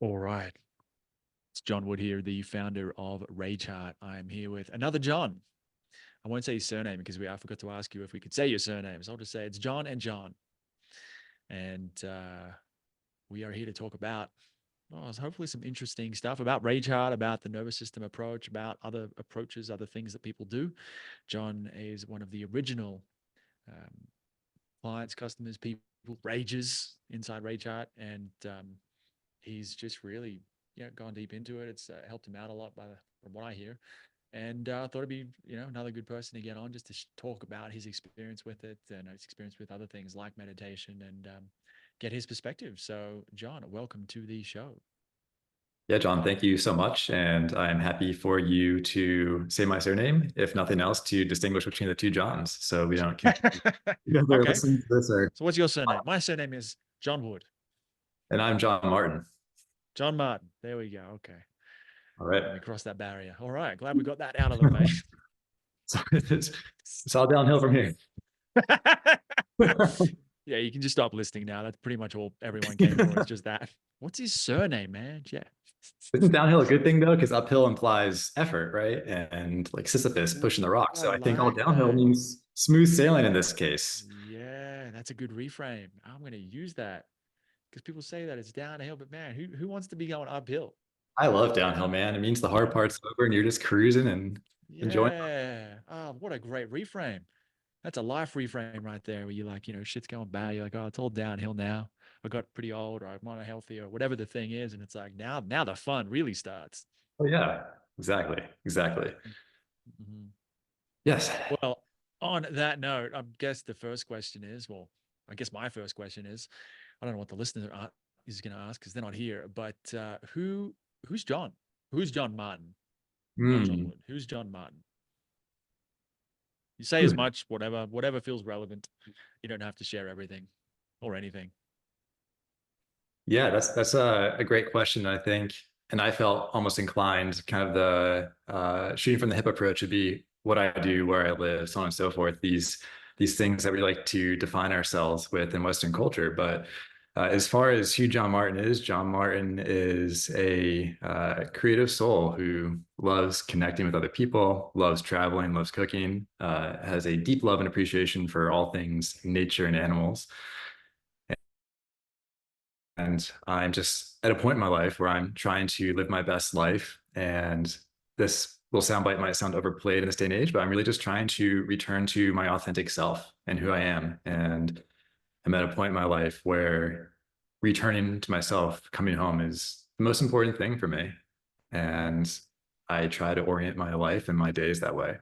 All right. It's John Wood here, the founder of Rage Heart. I'm here with another John. I won't say his surname because I forgot to ask you if we could say your surnames. I'll just say it's John and John. And we are here to talk about, hopefully some interesting stuff about Rage Heart, about the nervous system approach, about other approaches, other things that people do. John is one of the original um, clients, customers, people, rages inside Rage Heart. And he's just really gone deep into it. It's helped him out a lot from what I hear. And I thought it'd be, another good person to get on just to talk about his experience with it and his experience with other things like meditation and get his perspective. So, John, welcome to the show. Yeah, John, thank you so much. And I'm happy for you to say my surname, if nothing else, to distinguish between the two Johns. So we don't confuse whoever Okay. listens to this So, what's your surname? My surname is John Wood. and I'm John Martin. John Martin. There we go. Okay. All right. Let me cross that barrier. All right. Glad we got that out of the way. So it's all downhill from here. Yeah, you can just stop listening now. That's pretty much all everyone came for. It's just that. What's his surname, man? Yeah. Isn't downhill a good thing though? Because uphill implies effort, right? And like Sisyphus pushing the rock. I So I think all like downhill that. means smooth sailing in this case. Yeah, that's a good reframe. I'm going to use that because people say that it's downhill, but man, who wants to be going uphill? I love downhill, man. It means the hard part's over and you're just cruising and enjoying. Yeah. Oh, what a great reframe. That's a life reframe right there where you're like, shit's going bad. You're like, oh, it's all downhill now. I got pretty old or I'm unhealthy or whatever the thing is. And it's like, now the fun really starts. Oh yeah, exactly. Exactly. Mhm. Yes. Well, on that note, I guess the first question is, I guess my first question is, I don't know what the listener is going to ask because they're not here, but who's John? Who's John Martin? Not John Hmm. Wood. Who's John Martin? You say as much, whatever feels relevant. You don't have to share everything or anything. Yeah, that's a great question, I think. And I felt almost inclined, kind of the shooting from the hip approach would be what I do, where I live, so on and so forth. These things that we like to define ourselves with in Western culture. But as far as who John Martin is a creative soul who loves connecting with other people, loves traveling, loves cooking, has a deep love and appreciation for all things nature and animals. And I'm just at a point in my life where I'm trying to live my best life. And this little soundbite might sound overplayed in this day and age, but I'm really just trying to return to my authentic self and who I am. And I'm at a point in my life where returning to myself, coming home is the most important thing for me. And I try to orient my life and my days that way.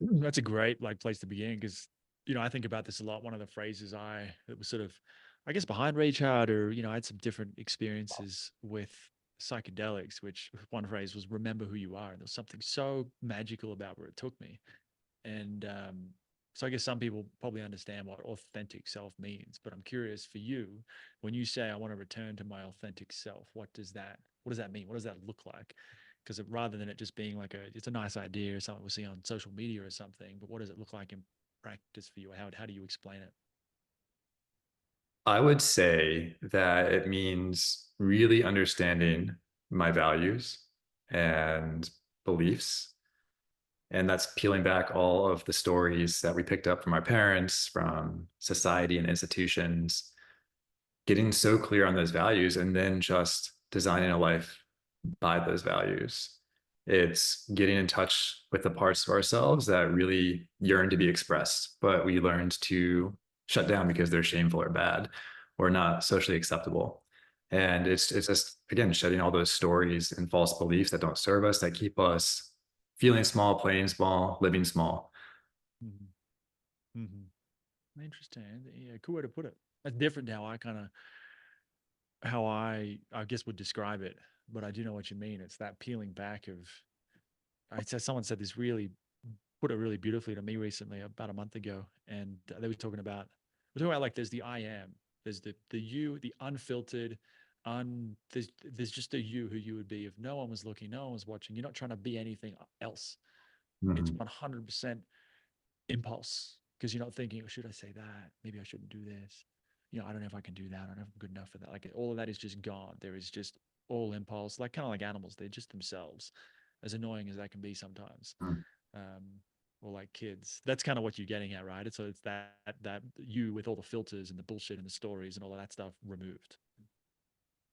That's a great place to begin because I think about this a lot. One of the phrases that was sort of, I guess, behind Rage Hard, or I had some different experiences with psychedelics, which one phrase was "remember who you are," and there was something so magical about where it took me. And so I guess some people probably understand what authentic self means, but I'm curious for you, when you say I want to return to my authentic self, what does that mean? What does that look like? Because rather than it just being like it's a nice idea or something we see on social media or something, but what does it look like in practice for you? How do you explain it? I would say that it means really understanding my values and beliefs. And that's peeling back all of the stories that we picked up from our parents, from society and institutions, getting so clear on those values, and then just designing a life by those values. It's getting in touch with the parts of ourselves that really yearn to be expressed, but we learned to shut down because they're shameful or bad or not socially acceptable. And it's just again shedding all those stories and false beliefs that don't serve us, that keep us feeling small, playing small, living small. Mm-hmm. Mm-hmm. Interesting. Yeah, cool way to put it. That's different to how I guess would describe it, but I do know what you mean. It's that peeling back of. I said someone said this really put it really beautifully to me recently, about a month ago, and they were talking about like there's the I am, there's the you, the unfiltered, there's just a you who you would be if no one was looking, no one was watching. You're not trying to be anything else. It's Mhm. 100% impulse because you're not thinking, oh, should I say that? Maybe I shouldn't do this. I don't know if I can do that. I don't know if I'm good enough for that. Like all of that is just gone. There is just all impulse, like kind of like animals. They're just themselves, as annoying as that can be sometimes. Mm. Um, or like kids. That's kind of what you're getting at, right? It's that you with all the filters and the bullshit and the stories and all of that stuff removed.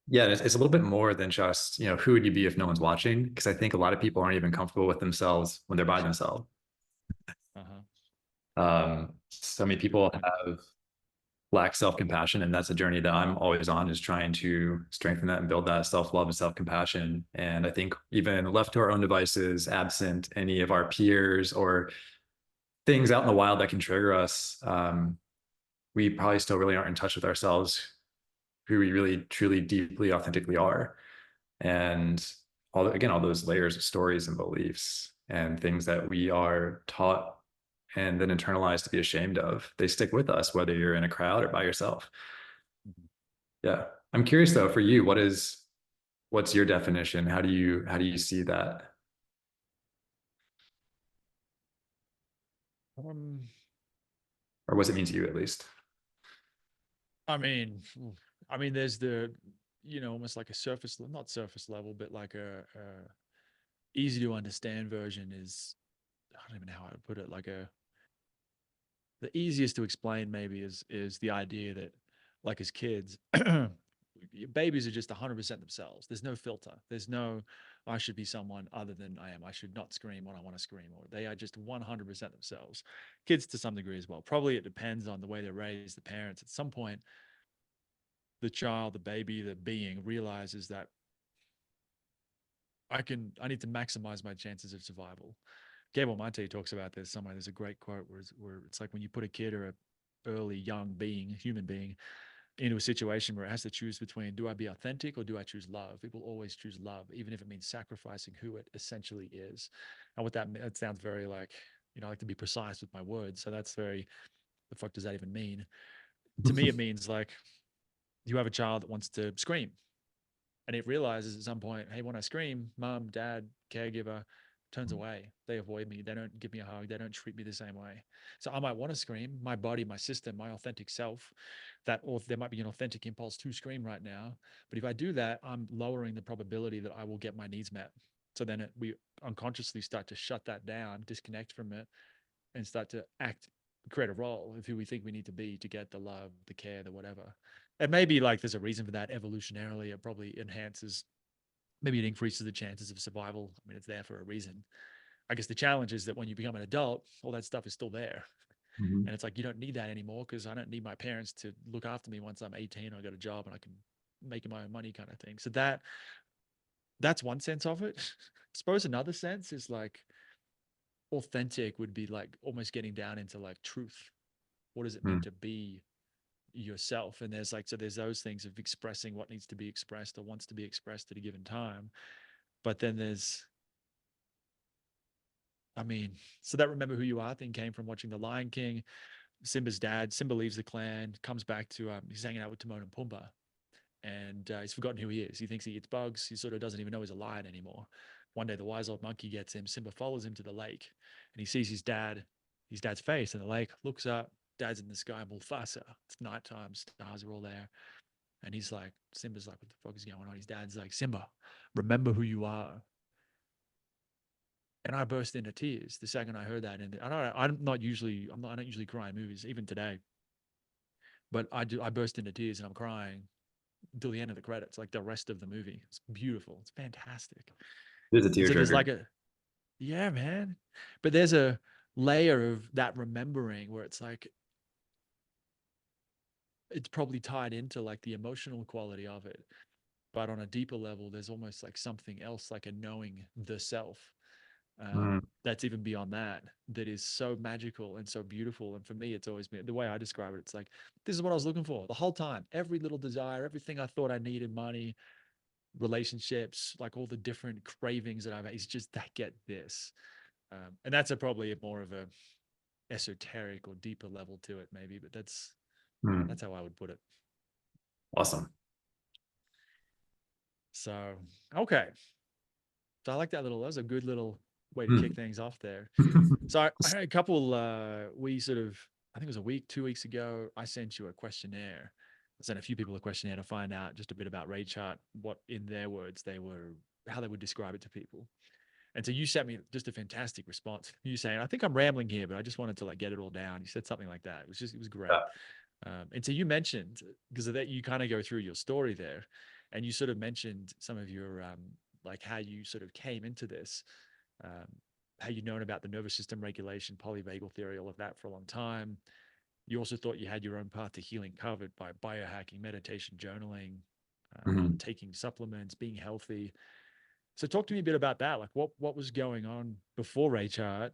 Yeah, it's a little bit more than just, who would you be if no one's watching? Because I think a lot of people aren't even comfortable with themselves when they're by themselves. Uh huh. So many Good people point. have lack self-compassion, and that's a journey that I'm always on, is trying to strengthen that and build that self-love and self-compassion. And I think even left to our own devices, absent any of our peers or things out in the wild that can trigger us, we probably still really aren't in touch with ourselves, who we really, truly, deeply, authentically are. And all those layers of stories and beliefs and things that we are taught and then internalized to be ashamed of, they stick with us, whether you're in a crowd or by yourself. Mhm. Yeah. I'm curious though, for you, what's your definition? How do you see that? Um, Or what does it mean to you at least? I mean, I mean, there's the, almost like a surface, not surface level, but like a easy to understand version is, I don't even know how I would put it, like the easiest to explain maybe is the idea that like as kids, babies are just 100% themselves. There's no filter. There's no, I should be someone other than I am. I should not scream when I want to scream, or they are just 100% themselves. Kids to some degree as well. Probably it depends on the way they're raised, the parents. At some point, the child, the baby, the being realizes that I need to maximize my chances of survival. Gabor Mate talks about this somewhere. There's a great quote where it's like when you put a kid or a early young being, human being, into a situation where it has to choose between, do I be authentic or do I choose love? It will always choose love, even if it means sacrificing who it essentially is. And what that sounds very like, I like to be precise with my words. So that's very, the fuck does that even mean? To me, it means like you have a child that wants to scream and it realizes at some point, hey, when I scream, mom, dad, caregiver turns away. They avoid me. They don't give me a hug. They don't treat me the same way. So I might want to scream, my body, my system, my authentic self, that, or there might be an authentic impulse to scream right now. But if I do that, I'm lowering the probability that I will get my needs met. So then we unconsciously start to shut that down, disconnect from it, and start to create a role of who we think we need to be to get the love, the care, the whatever. And maybe like there's a reason for that evolutionarily. It probably enhances, maybe it increases the chances of survival. I mean, it's there for a reason. I guess the challenge is that when you become an adult, all that stuff is still there. Mhm. And it's like, you don't need that anymore because I don't need my parents to look after me once I'm 18. I got a job and I can make my own money kind of thing. So that's one sense of it. I suppose another sense is like authentic would be like almost getting down into like truth. What does it mean Mm. to be yourself? And there's like, so there's those things of expressing what needs to be expressed or wants to be expressed at a given time. But then there's, I mean, so that remember who you are thing came from watching The Lion King. Simba's dad, Simba leaves the clan, comes back to, he's hanging out with Timon and Pumbaa, and he's forgotten who he is. He thinks he eats bugs. He sort of doesn't even know he's a lion anymore. One day, the wise old monkey gets him. Simba follows him to the lake, and he sees his dad's face in the lake. Looks up, dad's in the sky, Mufasa. It's nighttime, stars are all there, and he's like, Simba's like, what the fuck is going on? His dad's like, Simba, remember who you are. And I burst into tears the second I heard that. And I don't usually cry in movies, even today. But I do. I burst into tears and I'm crying until the end of the credits, like the rest of the movie. It's beautiful. It's fantastic. It is a And so there's tearjerker. like yeah, man. But there's a layer of that remembering where it's like, it's probably tied into like the emotional quality of it. But on a deeper level, there's almost like something else, like a knowing the self. Mm. That's even beyond that, that is so magical and so beautiful. And for me, it's always been the way I describe it. It's like, this is what I was looking for the whole time. Every little desire, everything I thought I needed, money, relationships, like all the different cravings that I've had, is just that get this. And that's probably more of a esoteric or deeper level to it, maybe, but Mm. that's how I would put it. Awesome. So, okay. So I like that was a good little way to kick Mm. things off there. So I had a couple, we sort of, I think it was a week, 2 weeks ago, I sent you a questionnaire sent a few people a questionnaire to find out just a bit about Ray chart, what in their words they were, how they would describe it to people. And so you sent me just a fantastic response. You saying, "I think I'm rambling here, but I just wanted to like get it all down." You said something like that. It was great. Yeah. And so you mentioned, because of that, you kind of go through your story there, and you sort of mentioned some of your like how you sort of came into this, um, how you'd known about the nervous system regulation, polyvagal theory, all of that for a long time. You also thought you had your own path to healing covered by biohacking, meditation, journaling, Mhm. taking supplements, being healthy. So talk to me a bit about that. Like what was going on before Ray Chart,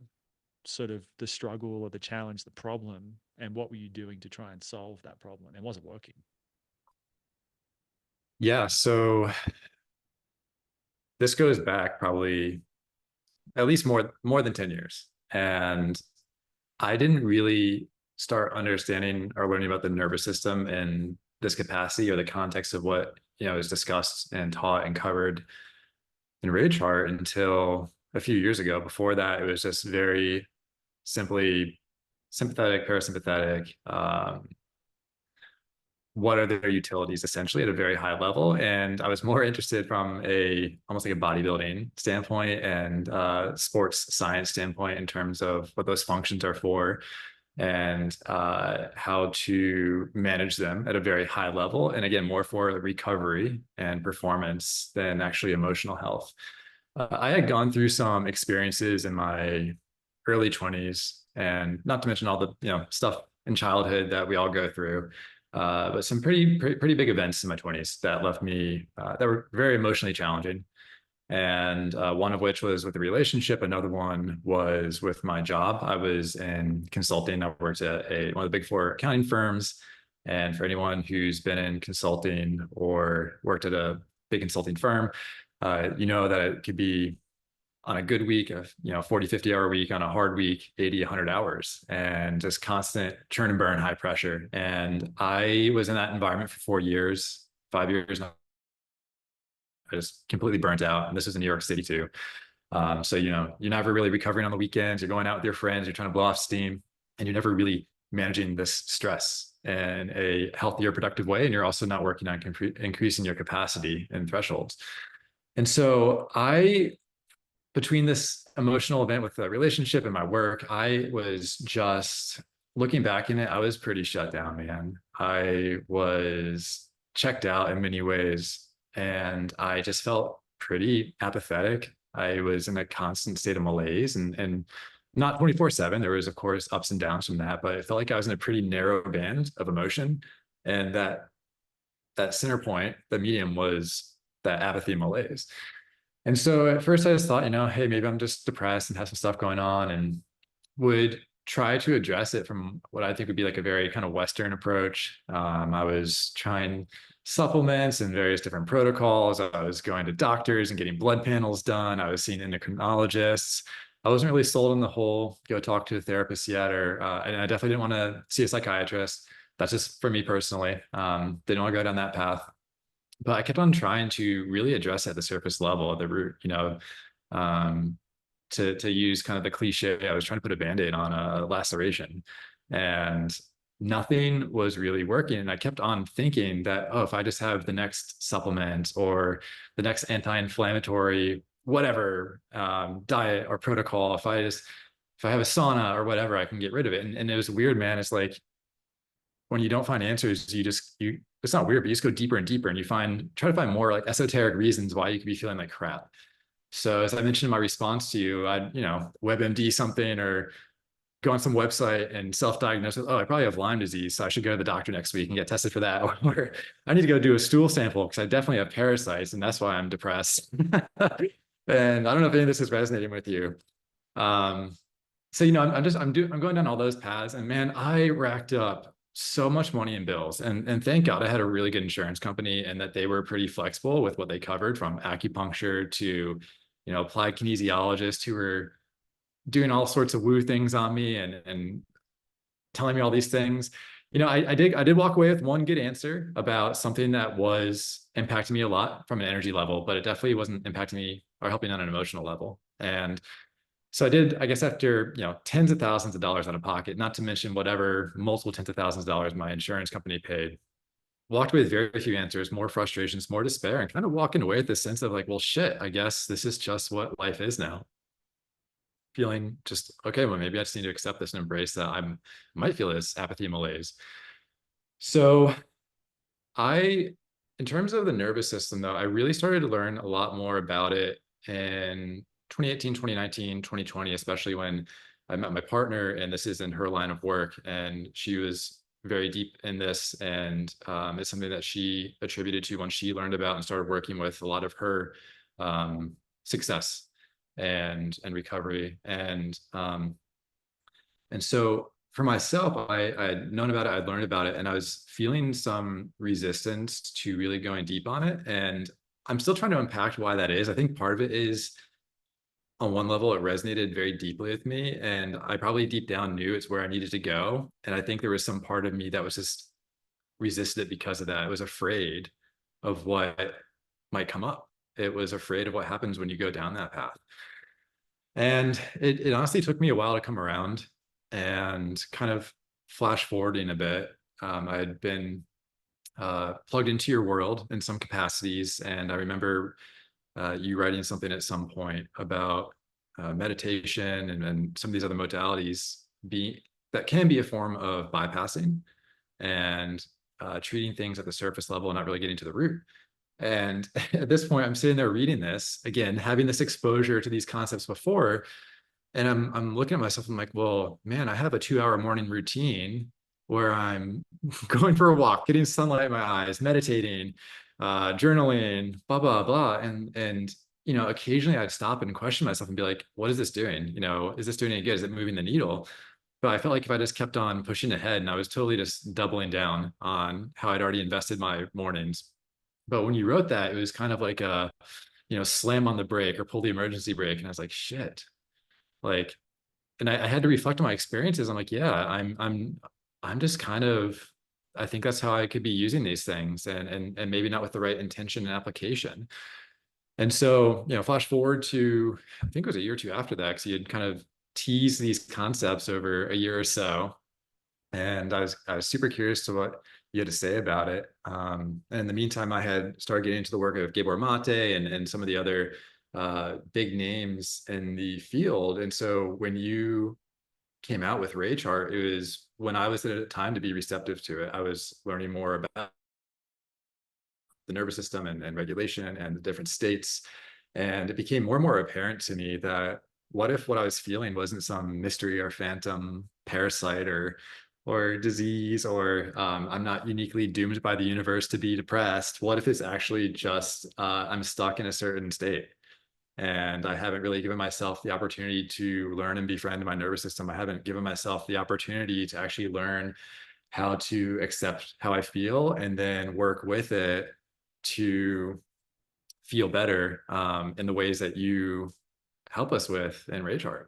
sort of the struggle or the challenge, the problem, and what were you doing to try and solve that problem? And was it working? Yeah. So this goes back probably at least more than 10 years. And I didn't really start understanding or learning about the nervous system in this capacity or the context of what is discussed and taught and covered in Rage Heart until a few years ago. Before that, it was just very simply sympathetic, parasympathetic. What are their utilities essentially at a very high level? And I was more interested from a almost like a bodybuilding standpoint and sports science standpoint in terms of what those functions are for and how to manage them at a very high level. And again, more for recovery and performance than actually emotional health. I had gone through some experiences in my early 20s, and not to mention all the stuff in childhood that we all go through, but some pretty big events in my 20s that left me that were very emotionally challenging. And one of which was with a relationship. Another one was with my job. I was in consulting. I worked at one of the big four accounting firms. And for anyone who's been in consulting or worked at a big consulting firm, you know that it could be on a good week of 40 50 hour week, on a hard week 80 100 hours, and just constant churn and burn, high pressure. And I was in that environment for 4 years, 5 years. I just completely burnt out, and this was in New York City too. So you're never really recovering on the weekends. You're going out with your friends, you're trying to blow off steam, and you're never really managing this stress in a healthier, productive way. And you're also not working on increasing your capacity and thresholds. And so between this emotional event with the relationship and my work, I was just looking back in it, I was pretty shut down, man. I was checked out in many ways, and I just felt pretty apathetic. I was in a constant state of malaise, and not 24/7. There was, of course, ups and downs from that, but it felt like I was in a pretty narrow band of emotion. And that center point, the medium, was that apathy and malaise. And so at first I just thought, hey, maybe I'm just depressed and have some stuff going on, and would try to address it from what I think would be like a very kind of Western approach. I was trying supplements and various different protocols. I was going to doctors and getting blood panels done. I was seeing endocrinologists. I wasn't really sold on the whole go talk to a therapist yet, and I definitely didn't want to see a psychiatrist. That's just for me personally. Didn't want to go down that path, but I kept on trying to really address at the surface level, at the root, um, to use kind of the cliche. I was trying to put a band-aid on a laceration, and nothing was really working. And I kept on thinking that, oh, if I just have the next supplement or the next anti-inflammatory, whatever, diet or protocol, if I have a sauna or whatever, I can get rid of it. And it was weird, man. It's like, when you don't find answers, it's not weird, but you just go deeper and deeper, and try to find more like esoteric reasons why you could be feeling like crap. So as I mentioned in my response to you, I'd, WebMD something, or go on some website and self-diagnose with, oh, I probably have Lyme disease, so I should go to the doctor next week and get tested for that. Or I need to go do a stool sample because I definitely have parasites, and that's why I'm depressed. And I don't know if any of this is resonating with you. Um, so I'm going down all those paths, and man, I racked up so much money in bills, and thank God I had a really good insurance company, and that they were pretty flexible with what they covered, from acupuncture to applied kinesiologists who were doing all sorts of woo things on me, and telling me all these things. I did walk away with one good answer about something that was impacting me a lot from an energy level, but it definitely wasn't impacting me or helping on an emotional level. And so I did, I guess, after tens of thousands of dollars out of pocket, not to mention whatever multiple tens of thousands of dollars my insurance company paid. walked away with very few answers, more frustrations, more despair, and kind of walking away with this sense of like, well, shit, I guess this is just what life is now. Feeling just, okay, well, maybe I just need to accept this and embrace that might feel this apathy and malaise. So I, in terms of the nervous system, though, I really started to learn a lot more about it in 2018, 2019, 2020, especially when I met my partner, and this is in her line of work, and she was very deep in this, and it's something that she attributed to when she learned about and started working with a lot of her success and recovery, and so for myself, I had known about it, I'd learned about it, and I was feeling some resistance to really going deep on it. And I'm still trying to unpack why that is. I think part of it is on one level, it resonated very deeply with me. And I probably deep down knew it's where I needed to go. And I think there was some part of me that was just resisted it because of that. I was afraid of what might come up. It was afraid of what happens when you go down that path. And it honestly took me a while to come around and kind of flash forwarding a bit. I had been plugged into your world in some capacities. And I remember you writing something at some point about meditation and some of these other modalities that can be a form of bypassing and treating things at the surface level and not really getting to the root. And at this point, I'm sitting there reading this again, having this exposure to these concepts before, and I'm looking at myself. I'm like, well, man, I have a 2 hour morning routine where I'm going for a walk, getting sunlight in my eyes, meditating, journaling, blah blah blah, and occasionally I'd stop and question myself and be like, what is this doing? Is this doing any good? Is it moving the needle? But I felt like if I just kept on pushing ahead, and I was totally just doubling down on how I'd already invested my mornings. But when you wrote that, it was kind of like a, slam on the brake or pull the emergency brake. And I was like, shit. Like, and I had to reflect on my experiences. I'm like, yeah, I'm just kind of, I think that's how I could be using these things, and maybe not with the right intention and application. And so, flash forward to, I think it was a year or two after that, because you had kind of teased these concepts over a year or so, and I was super curious to what you had to say about it. And in the meantime, I had started getting into the work of Gabor Mate and some of the other big names in the field. And so when you came out with Ray Chart, it was when I was at a time to be receptive to it. I was learning more about the nervous system and regulation and the different states. And it became more and more apparent to me that what if what I was feeling wasn't some mystery or phantom parasite or disease, or I'm not uniquely doomed by the universe to be depressed. What if it's actually just I'm stuck in a certain state? And I haven't really given myself the opportunity to learn and befriend my nervous system. I haven't given myself the opportunity to actually learn how to accept how I feel and then work with it to feel better in the ways that you help us with in Raychart.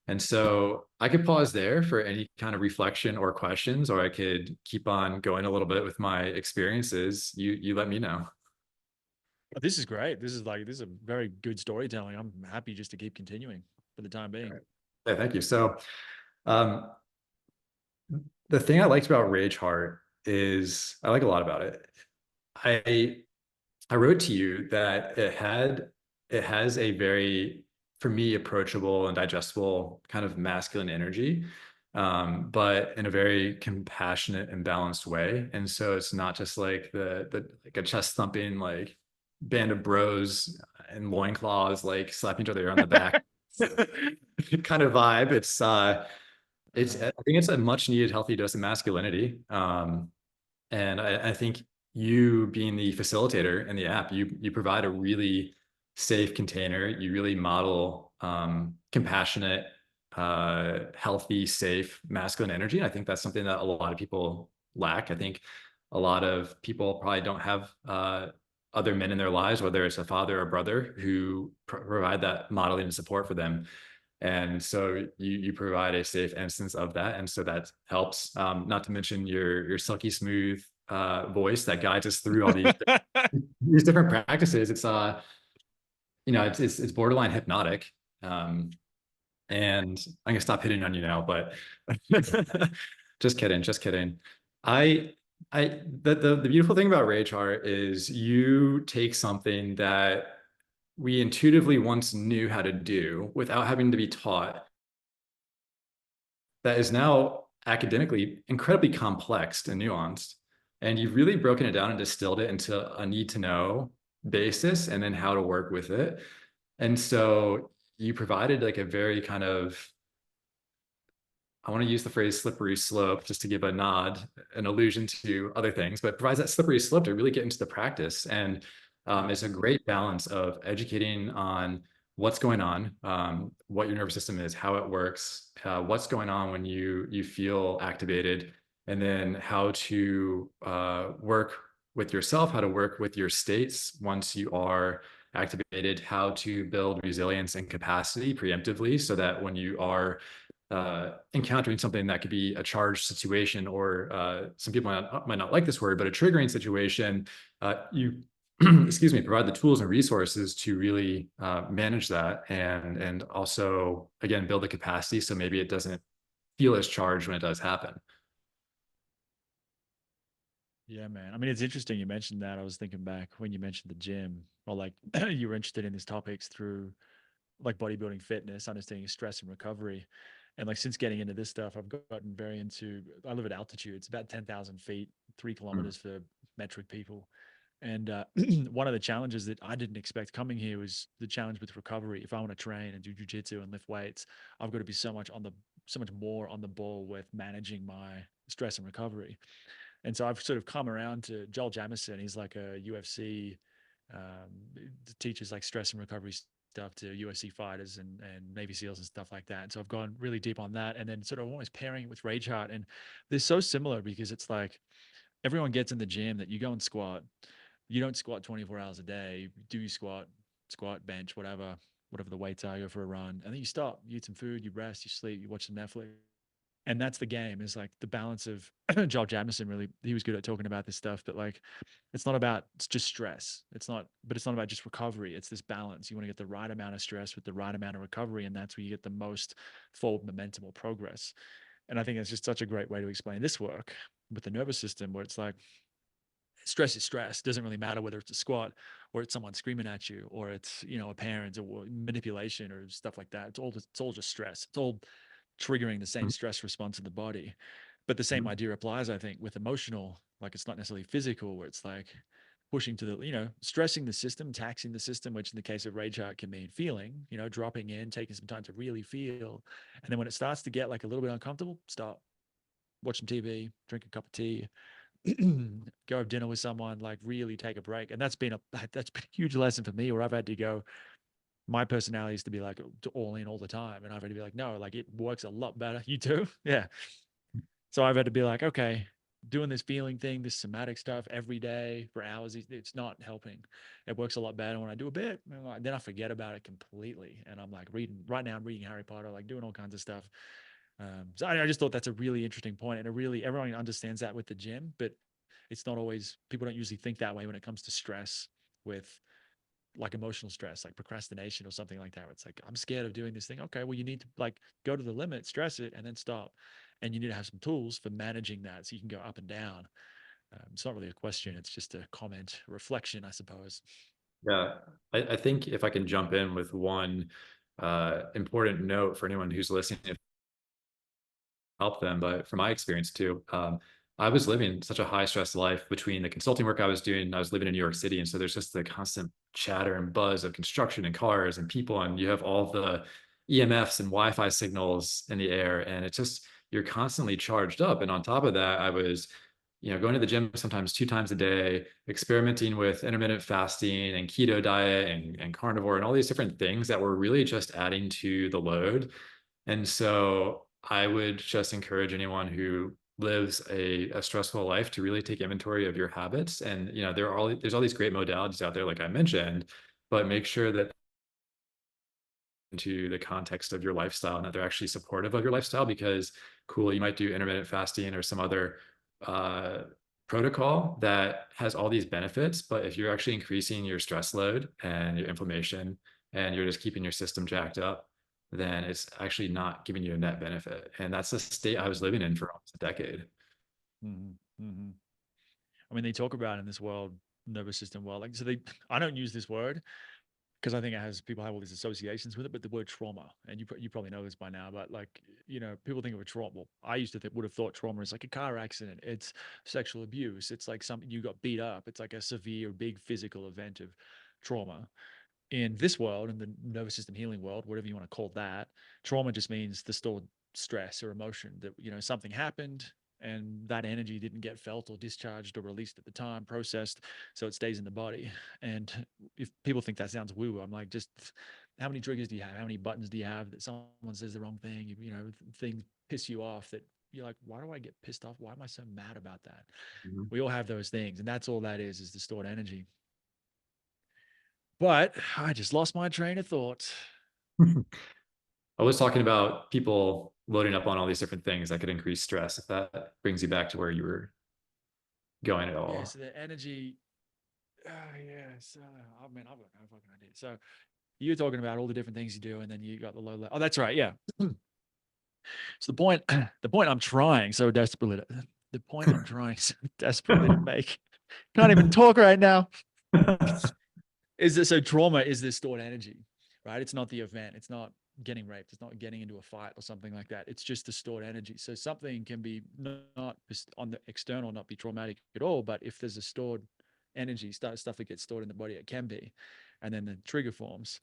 And so I could pause there for any kind of reflection or questions, or I could keep on going a little bit with my experiences. You let me know. Oh, this is great. This is a very good storytelling. I'm happy just to keep continuing for the time being. Right. Yeah, thank you. So um, the thing I liked about Rage Heart is I like a lot about it. I I wrote to you that it has a very, for me, approachable and digestible kind of masculine energy, but in a very compassionate and balanced way. And so it's not just like the like a chest thumping like band of bros and loincloths like slapping each other on the back kind of vibe. I think it's a much needed healthy dose of masculinity. And I think you being the facilitator in the app, you provide a really safe container. You really model compassionate, healthy, safe, masculine energy. And I think that's something that a lot of people lack. I think a lot of people probably don't have other men in their lives, whether it's a father or a brother, who provide that modeling and support for them. And so you provide a safe instance of that, and so that helps. Not to mention your silky smooth voice that guides us through all these different practices. It's borderline hypnotic. And I'm gonna stop hitting on you now, but just kidding, just kidding. I The beautiful thing about Rage Heart is you take something that we intuitively once knew how to do without having to be taught, that is now academically incredibly complex and nuanced. And you've really broken it down and distilled it into a need to know basis and then how to work with it. And so you provided like a very kind of, I want to use the phrase slippery slope just to give a nod, an allusion to other things, but provides that slippery slope to really get into the practice. And Yeah. it's a great balance of educating on what's going on, what your nervous system is, how it works, what's going on when you feel activated, and then how to work with yourself, how to work with your states once you are activated, how to build resilience and capacity preemptively so that when you are encountering something that could be a charged situation, or some people might not like this word, but a triggering situation, you excuse me, provide the tools and resources to really manage that, and also again build the capacity so maybe it doesn't feel as charged when it does happen. Yeah, man. I mean, it's interesting you mentioned that. I was thinking back when you mentioned the gym, or like you were interested in these topics through like bodybuilding, fitness, understanding stress and recovery. And like since getting into this stuff, I've gotten very into, I live at altitude. It's about 10,000 feet, 3 kilometers for metric people. And one of the challenges that I didn't expect coming here was the challenge with recovery. If I want to train and do jujitsu and lift weights, I've got to be so much more on the ball with managing my stress and recovery. And so I've sort of come around to Joel Jamieson. He's like a UFC, teaches like stress and recovery stuff to UFC fighters and Navy SEALs and stuff like that. And so I've gone really deep on that, and then sort of almost pairing it with Rage Heart. And they're so similar because it's like everyone gets in the gym that you go and squat. You don't squat 24 hours a day. Do you squat, bench, whatever the weights are, you go for a run, and then you stop. You eat some food, you rest, you sleep, you watch some Netflix, and that's the game, is like the balance of Joel Jamieson. Really, he was good at talking about this stuff, but like it's not about, it's just stress, it's not about just recovery. It's this balance. You want to get the right amount of stress with the right amount of recovery, and that's where you get the most forward momentum or progress. And I think it's just such a great way to explain this work with the nervous system, where it's like stress is stress. It doesn't really matter whether it's a squat or it's someone screaming at you, or it's, a parent, or manipulation or stuff like that. It's all just stress. It's all triggering the same stress response in the body. But the same idea applies, I think, with emotional. Like it's not necessarily physical, where it's like pushing to the, stressing the system, taxing the system, which in the case of Rage Heart can mean feeling, dropping in, taking some time to really feel. And then when it starts to get like a little bit uncomfortable, stop, watch some TV, drink a cup of tea, go have dinner with someone, like really take a break. And that's been a huge lesson for me, where I've had to go, my personality is to be like all in all the time. And I've had to be like, no, like it works a lot better. You too? Yeah. So I've had to be like, okay, doing this feeling thing, this somatic stuff every day for hours, it's not helping. It works a lot better when I do a bit, then I forget about it completely. And I'm like right now I'm reading Harry Potter, like doing all kinds of stuff. So I just thought that's a really interesting point, and everyone understands that with the gym, but it's not always, people don't usually think that way when it comes to stress, with like emotional stress, like procrastination or something like that. It's like, I'm scared of doing this thing. Okay, well, you need to like go to the limit, stress it, and then stop. And you need to have some tools for managing that so you can go up and down. It's not really a question, it's just a comment, a reflection, I suppose. Yeah, I think if I can jump in with one important note for anyone who's listening, to help them, but from my experience too, I was living such a high stress life between the consulting work I was doing. I was living in New York City, and so there's just the constant chatter and buzz of construction and cars and people, and you have all the EMFs and Wi-Fi signals in the air, and it's just, you're constantly charged up. And on top of that, I was going to the gym sometimes 2 times a day, experimenting with intermittent fasting and keto diet and carnivore and all these different things that were really just adding to the load. And so I would just encourage anyone who lives a stressful life to really take inventory of your habits. And there's all these great modalities out there, like I mentioned, but make sure that into the context of your lifestyle and that they're actually supportive of your lifestyle. Because cool, you might do intermittent fasting or some other uh, protocol that has all these benefits, but if you're actually increasing your stress load and your inflammation and you're just keeping your system jacked up, then it's actually not giving you a net benefit. And that's the state I was living in for almost a decade. Mm-hmm. Mm-hmm. I mean, they talk about in this world, nervous system world, like, so I don't use this word because I think it has, people have all these associations with it, but the word trauma, and you probably know this by now, but like, people think of a trauma. Well, I used to would have thought trauma is like a car accident. It's sexual abuse. It's like something you got beat up. It's like a severe, big physical event of trauma. In this world, in the nervous system healing world, whatever you want to call that, trauma just means the stored stress or emotion that, something happened and that energy didn't get felt or discharged or released at the time, processed, so it stays in the body. And if people think that sounds woo, I'm like, just how many triggers do you have? How many buttons do you have that someone says the wrong thing? Things piss you off that you're like, why do I get pissed off? Why am I so mad about that? Mhm. We all have those things, and that's all that is the stored energy. But I just lost my train of thought. I was talking about people loading up on all these different things that could increase stress, if that brings you back to where you were going at Yeah, all. so the energy. Yeah, so I mean, I've got no fucking idea. So you're talking about all the different things you do, and then you got the low level. Oh, that's right. Yeah. So the point I'm trying so desperately, the point I'm trying so desperately to make, can't even talk right now, is that so trauma is this stored energy, right? It's not the event. It's not getting raped. It's not getting into a fight or something like that. It's just the stored energy. So something can be not on the external, not be traumatic at all, but if there's a stored energy, stuff that gets stored in the body, it can be, and then the trigger forms.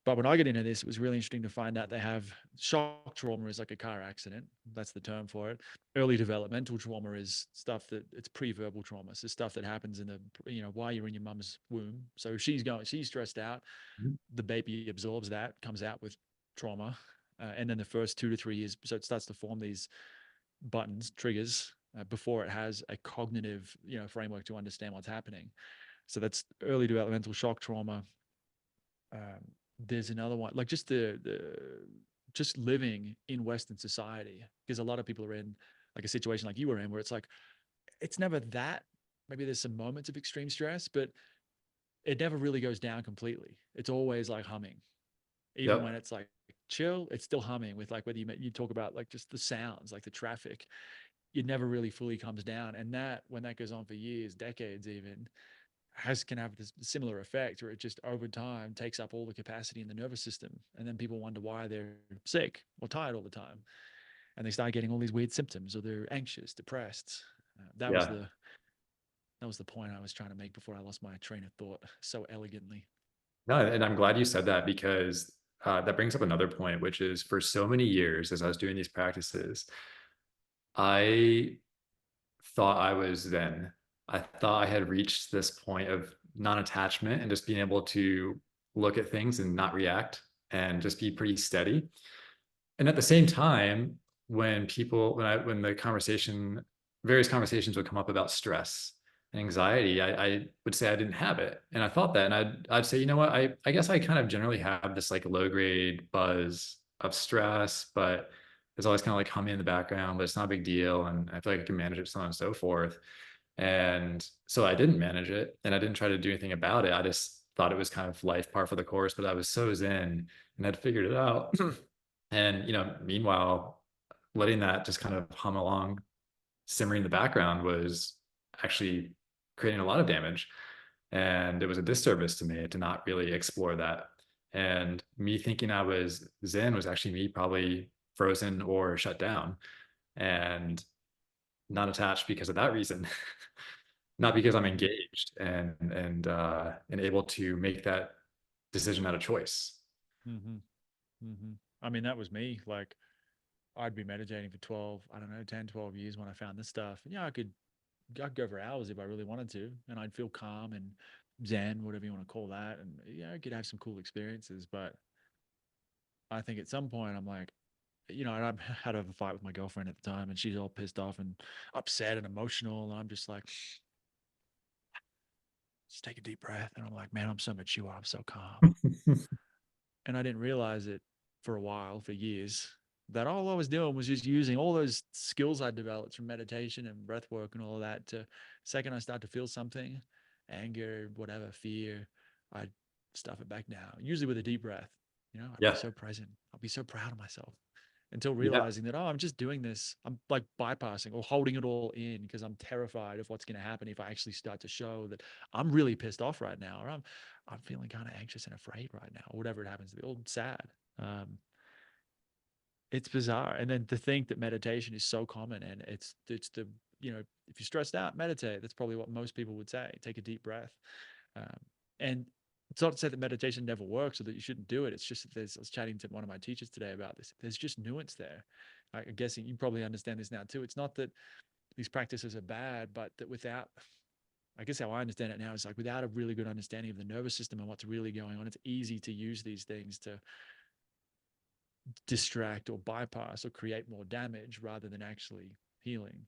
But when I get into this, it was really interesting to find out they have shock trauma is like a car accident. That's the term for it. Early developmental trauma is stuff that it's pre-verbal trauma. So stuff that happens in the, while you're in your mum's womb. So she's stressed out. The baby absorbs that, comes out with trauma. And then the first 2 to 3 years, so it starts to form these buttons, triggers, before it has a cognitive, framework to understand what's happening. So that's early developmental shock trauma. There's another one, like just the just living in Western society, because a lot of people are in like a situation like you were in, where it's like it's never that. Maybe there's some moments of extreme stress, but it never really goes down completely. It's always like humming, even when Yep. it's like chill. It's still humming with like whether you talk about like just the sounds, like the traffic. It never really fully comes down, and that when that goes on for years, decades, even can have this similar effect where it just over time takes up all the capacity in the nervous system. And then people wonder why they're sick or tired all the time. And they start getting all these weird symptoms, or they're anxious, depressed. That was Yeah. the point I was trying to make before I lost my train of thought so elegantly. No, and I'm glad you said that because that brings up another point, which is for so many years as I was doing these practices, I thought I was Zen. I thought I had reached this point of non-attachment and just being able to look at things and not react and just be pretty steady. And at the same time, when the conversation, various conversations would come up about stress and anxiety, I would say I didn't have it. And I thought that, and I'd say, you know what, I guess I kind of generally have this like low grade buzz of stress, but it's always kind of like humming in the background, but it's not a big deal. And I feel like I can manage it, so on and so forth. And so I didn't manage it and I didn't try to do anything about it. I just thought it was kind of life par for the course, but I was so zen and had figured it out. And, meanwhile, letting that just kind of hum along, simmering in the background was actually creating a lot of damage. And it was a disservice to me to not really explore that. And me thinking I was zen was actually me probably frozen or shut down and not attached because of that reason. Not because I'm Mm-hmm. engaged and able to make that decision out of choice. Mm-hmm. Mm-hmm. I mean, that was me. Like, I'd be meditating for 12, I don't know, 10, 12 years when I found this stuff. And yeah, I'd go for hours if I really wanted to, and I'd feel calm and zen, whatever you want to call that. And yeah, I could have some cool experiences. But I think at some point I'm like, and I had to have a fight with my girlfriend at the time, and she's all pissed off and upset and emotional. And I'm just like, just take a deep breath. And I'm like, man, I'm so mature. I'm so calm. And I didn't realize it for a while, for years, that all I was doing was just using all those skills I developed from meditation and breath work and all of that to, second I start to feel something, anger, whatever, fear, I'd stuff it back down, usually with a deep breath. I'd be Yeah. so present. I'll be so proud of myself. until Yeah. realizing that, oh, I'm just doing this. I'm like bypassing or holding it all in because I'm terrified of what's going to happen if I actually start to show that I'm really pissed off right now, or I'm feeling kind of anxious and afraid right now, or whatever it happens to be, or sad. Um, it's bizarre. And then to think that meditation is so common, and it's the, if you're stressed out, meditate. That's probably what most people would say. Take a deep breath. Um, and it's not to say that meditation never works or that you shouldn't do it. It's just that I was chatting to one of my teachers today about this. There's just nuance there. I'm guessing you probably understand this now too. It's not that these practices are bad, but that without, I guess how I understand it now is like without a really good understanding of the nervous system and what's really going on, it's easy to use these things to distract or bypass or create more damage rather than actually healing.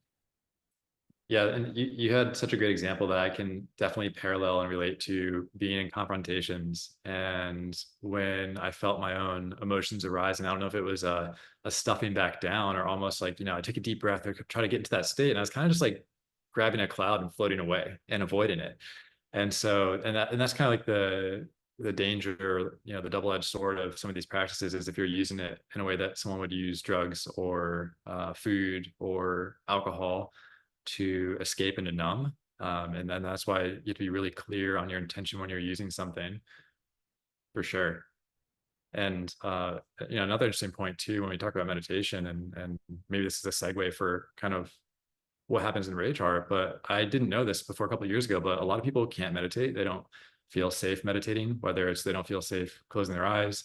Yeah, and you had such a great example that I can definitely parallel and relate to being in confrontations. And when I felt my own emotions arise, and I don't know if it was a stuffing back down or almost like, I take a deep breath or try to get into that state. And I was kind of just like grabbing a cloud and floating away and avoiding it. And so, and that's kind of like the danger, the double-edged sword of some of these practices is if you're using it in a way that someone would use drugs or food or alcohol to escape and to numb. And then that's why you have to be really clear on your intention when you're using something, for sure. And another interesting point too, when we talk about meditation, and maybe this is a segue for kind of what happens in rage art, but I didn't know this before a couple of years ago, but a lot of people can't meditate. They don't feel safe meditating, whether it's they don't feel safe closing their eyes,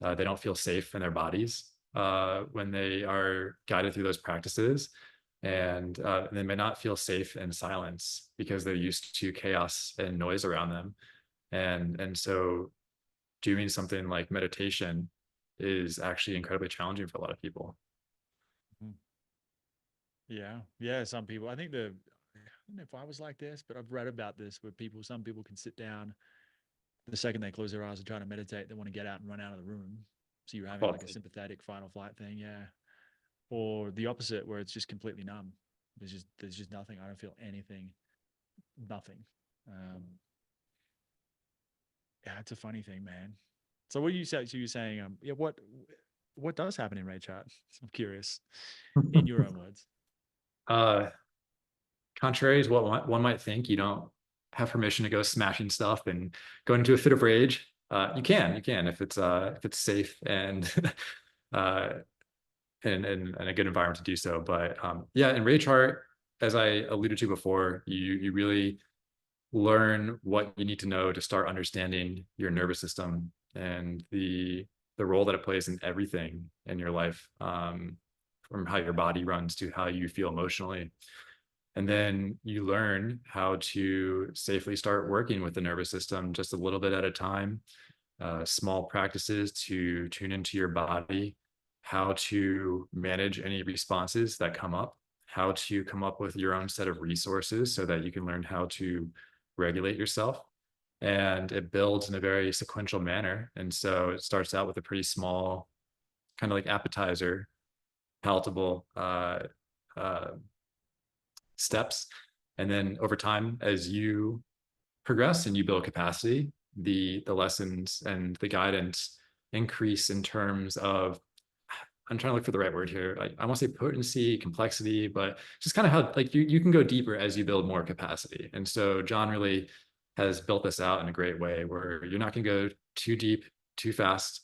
they don't feel safe in their bodies when they are guided through those practices. And they may not feel safe in silence because they're used to chaos and noise around them. And so doing something like meditation is actually incredibly challenging for a lot of people. Mhm. Yeah. Yeah. Some people, I don't know if I was like this, but I've read about this where some people can sit down the second they close their eyes and try to meditate, they want to get out and run out of the room. So you're having Well, like a sympathetic fight or flight thing. Yeah. Or the opposite where it's just completely numb. There's just nothing. I don't feel anything, nothing. Um, yeah, it's a funny thing, man. So what you say? So you're saying, yeah, what does happen in rage chat? I'm curious, in your own words. uh, contrary to what one might think, you don't have permission to go smashing stuff and go into a fit of rage. You can if it's safe and uh, and a good environment to do so. But yeah, in rage heart, as I alluded to before, you really learn what you need to know to start understanding your nervous system and the role that it plays in everything in your life, from how your body runs to how you feel emotionally. And then you learn how to safely start working with the nervous system just a little bit at a time, small practices to tune into your body, how to manage any responses that come up, how to come up with your own set of resources so that you can learn how to regulate yourself. And it builds in a very sequential manner. And so it starts out with a pretty small, kind of like appetizer, palatable uh, steps. And then over time, as you progress and you build capacity, the lessons and the guidance increase in terms of, I'm trying to look for the right word here. I want to say potency, complexity, but just kind of how like you can go deeper as you build more capacity. And so John really has built this out in a great way where you're not going to go too deep, too fast.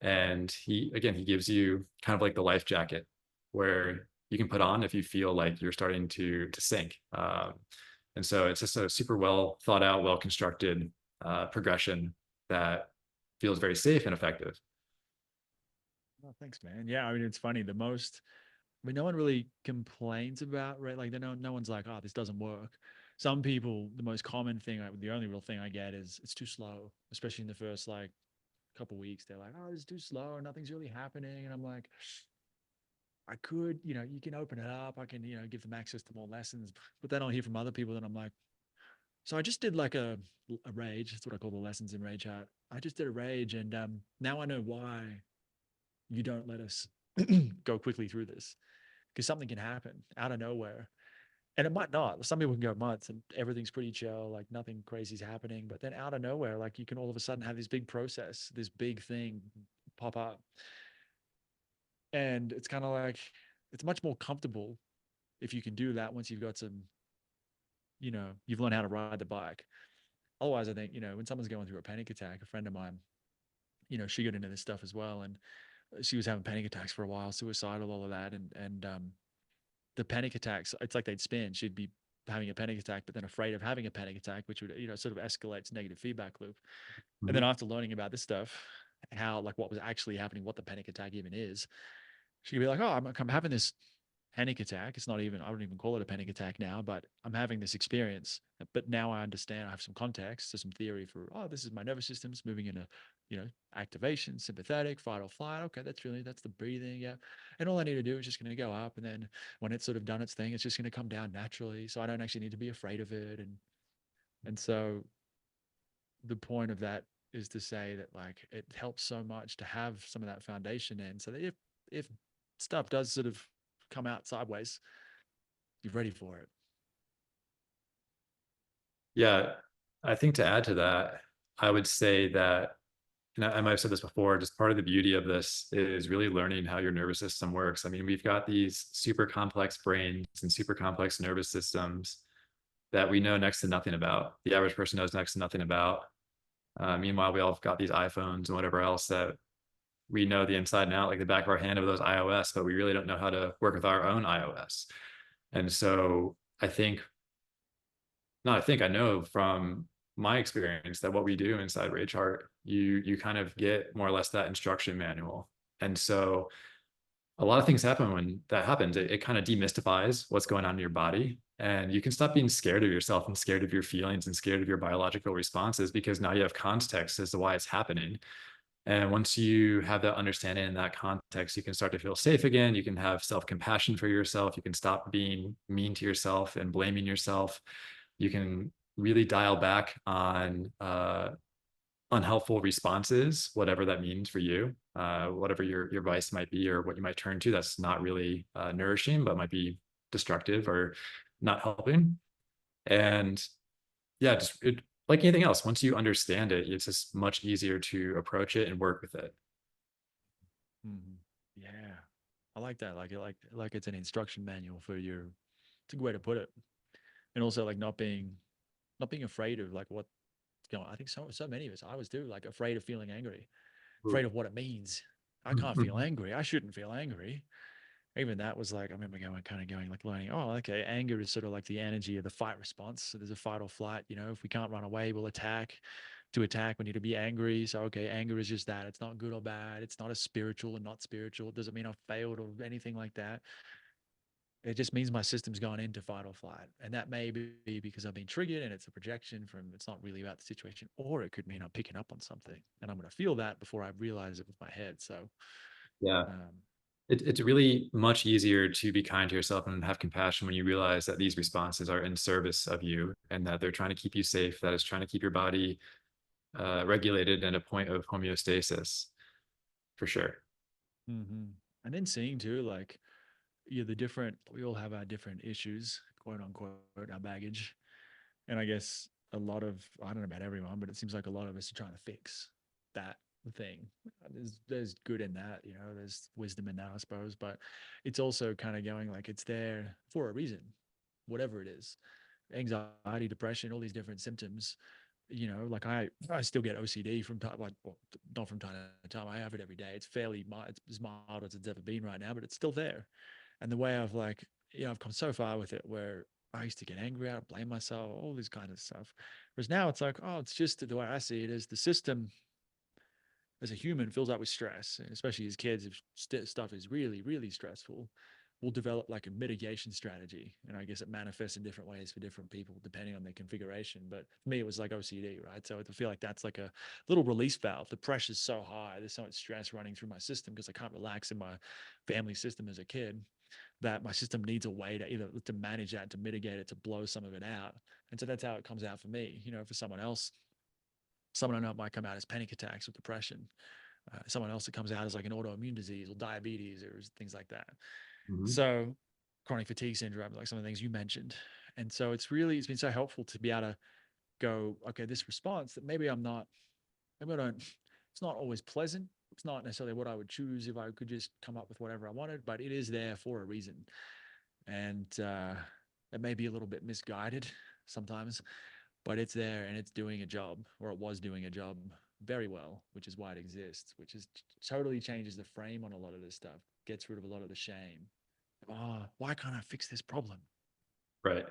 And he gives you kind of like the life jacket where you can put on if you feel like you're starting to sink. And so it's just a super well thought out, well constructed progression that feels very safe and effective. Oh, thanks, man. Yeah, I mean, it's funny. No one really complains about, right? Like, no one's like, oh, this doesn't work. Some people, the most common thing, the only real thing I get is it's too slow, especially in the first like couple weeks. They're like, oh, it's too slow, nothing's really happening. And I'm like, I could, you can open it up. I can, give them access to more lessons. But then I'll hear from other people that I'm like, so I just did like a rage. That's what I call the lessons in rage art. I just did a rage, and now I know why you don't let us go quickly through this, because something can happen out of nowhere. And it might not. Some people can go months and everything's pretty chill, like nothing crazy is happening. But then out of nowhere, like you can all of a sudden have this big process, this big thing pop up. And it's kind of like, it's much more comfortable if you can do that once you've got some, you've learned how to ride the bike. Otherwise, I think, when someone's going through a panic attack, a friend of mine, she got into this stuff as well. And she was having panic attacks for a while, suicidal, all of that. And the panic attacks, it's like they'd spin. She'd be having a panic attack, but then afraid of having a panic attack, which would, sort of escalates negative feedback loop. And Mhm. then after learning about this stuff, how, like, what was actually happening, what the panic attack even is, she could be like, oh, I'm having this panic attack. It's not even, I wouldn't even call it a panic attack now, but I'm having this experience. But now I understand, I have some context, so some theory for, oh, this is my nervous system's moving into, activation, sympathetic, fight or flight. Okay, that's the breathing. Yeah. And all I need to do is just going to go up. And then when it's sort of done its thing, it's just going to come down naturally. So I don't actually need to be afraid of it. And so the point of that is to say that, like, it helps so much to have some of that foundation in, so that if stuff does sort of come out sideways, you're ready for it. Yeah, I think to add to that, I would say that, and I might have said this before, just part of the beauty of this is really learning how your nervous system works. I mean, we've got these super complex brains and super complex nervous systems that we know next to nothing about. The average person knows next to nothing about. Meanwhile, we all have got these iPhones and whatever else that we know the inside and out, like the back of our hand of those iOS, but we really don't know how to work with our own iOS. And so I think, not I think, I know from my experience that what we do inside Rage Heart, you kind of get more or less that instruction manual. And so a lot of things happen when that happens. It kind of demystifies what's going on in your body. And you can stop being scared of yourself and scared of your feelings and scared of your biological responses, because now you have context as to why it's happening. And once you have that understanding in that context, you can start to feel safe again. You can have self compassion for yourself. You can stop being mean to yourself and blaming yourself. You can really dial back on unhelpful responses, whatever that means for you, whatever your vice might be, or what you might turn to that's not really nourishing, but might be destructive or not helping. And yeah, just like anything else, once you understand it, it's just much easier to approach it and work with it. Mhm. Yeah, I like that. Like it's an instruction manual for your. It's a good way to put it. And also, like, not being afraid of, like, what, I think so many of us, I was too, like, afraid of feeling angry, afraid of what it means. I can't feel angry. I shouldn't feel angry. Even that was like, I remember going, like, learning, oh, okay, anger is sort of like the energy of the fight response. So there's a fight or flight, if we can't run away, we'll attack. To attack, we need to be angry. So, okay, anger is just that. It's not good or bad. It's not a spiritual and not spiritual. It doesn't mean I've failed or anything like that. It just means my system's gone into fight or flight. And that may be because I've been triggered and it's a projection from, it's not really about the situation, or it could mean I'm picking up on something and I'm going to feel that before I realize it with my head. So, Yeah. um, It's really much easier to be kind to yourself and have compassion when you realize that these responses are in service of you and that they're trying to keep you safe, that is trying to keep your body regulated and a point of homeostasis, for sure. mhm. And then seeing too, like, the different, we all have our different issues, quote unquote, our baggage. And I guess a lot of, I don't know about everyone, but it seems like a lot of us are trying to fix that thing. There's good in that, there's wisdom in that, I suppose, but it's also kind of going, like, it's there for a reason, whatever it is. Anxiety, depression, all these different symptoms. Like, I still get OCD from time, like, well, not from time to time. I have it every day. It's fairly mild. It's as mild as it's ever been right now, but it's still there. And the way I've, like, I've come so far with it, where I used to get angry out, blame myself, all this kind of stuff. Whereas now it's like, oh, it's just the way I see it is the system as a human fills up with stress, and especially as kids, if stuff is really, really stressful, we'll develop like a mitigation strategy. And I guess it manifests in different ways for different people depending on their configuration. But for me, it was like OCD, right? So I feel like that's like a little release valve. The pressure's so high, there's so much stress running through my system because I can't relax in my family system as a kid, that my system needs a way to either to manage that, to mitigate it, to blow some of it out. And so that's how it comes out for me. For someone else, someone I know might come out as panic attacks or depression. Someone else, that comes out as like an autoimmune disease or diabetes or things like that. Mhm. So chronic fatigue syndrome, like some of the things you mentioned. And so it's been so helpful to be able to go, okay, this response that maybe I don't, it's not always pleasant. It's not necessarily what I would choose if I could just come up with whatever I wanted, but it is there for a reason. And it may be a little bit misguided sometimes, but it's there and it's doing a job, or it was doing a job very well, which is why it exists, which is totally changes the frame on a lot of this stuff, gets rid of a lot of the shame. Oh, why can't I fix this problem? Right.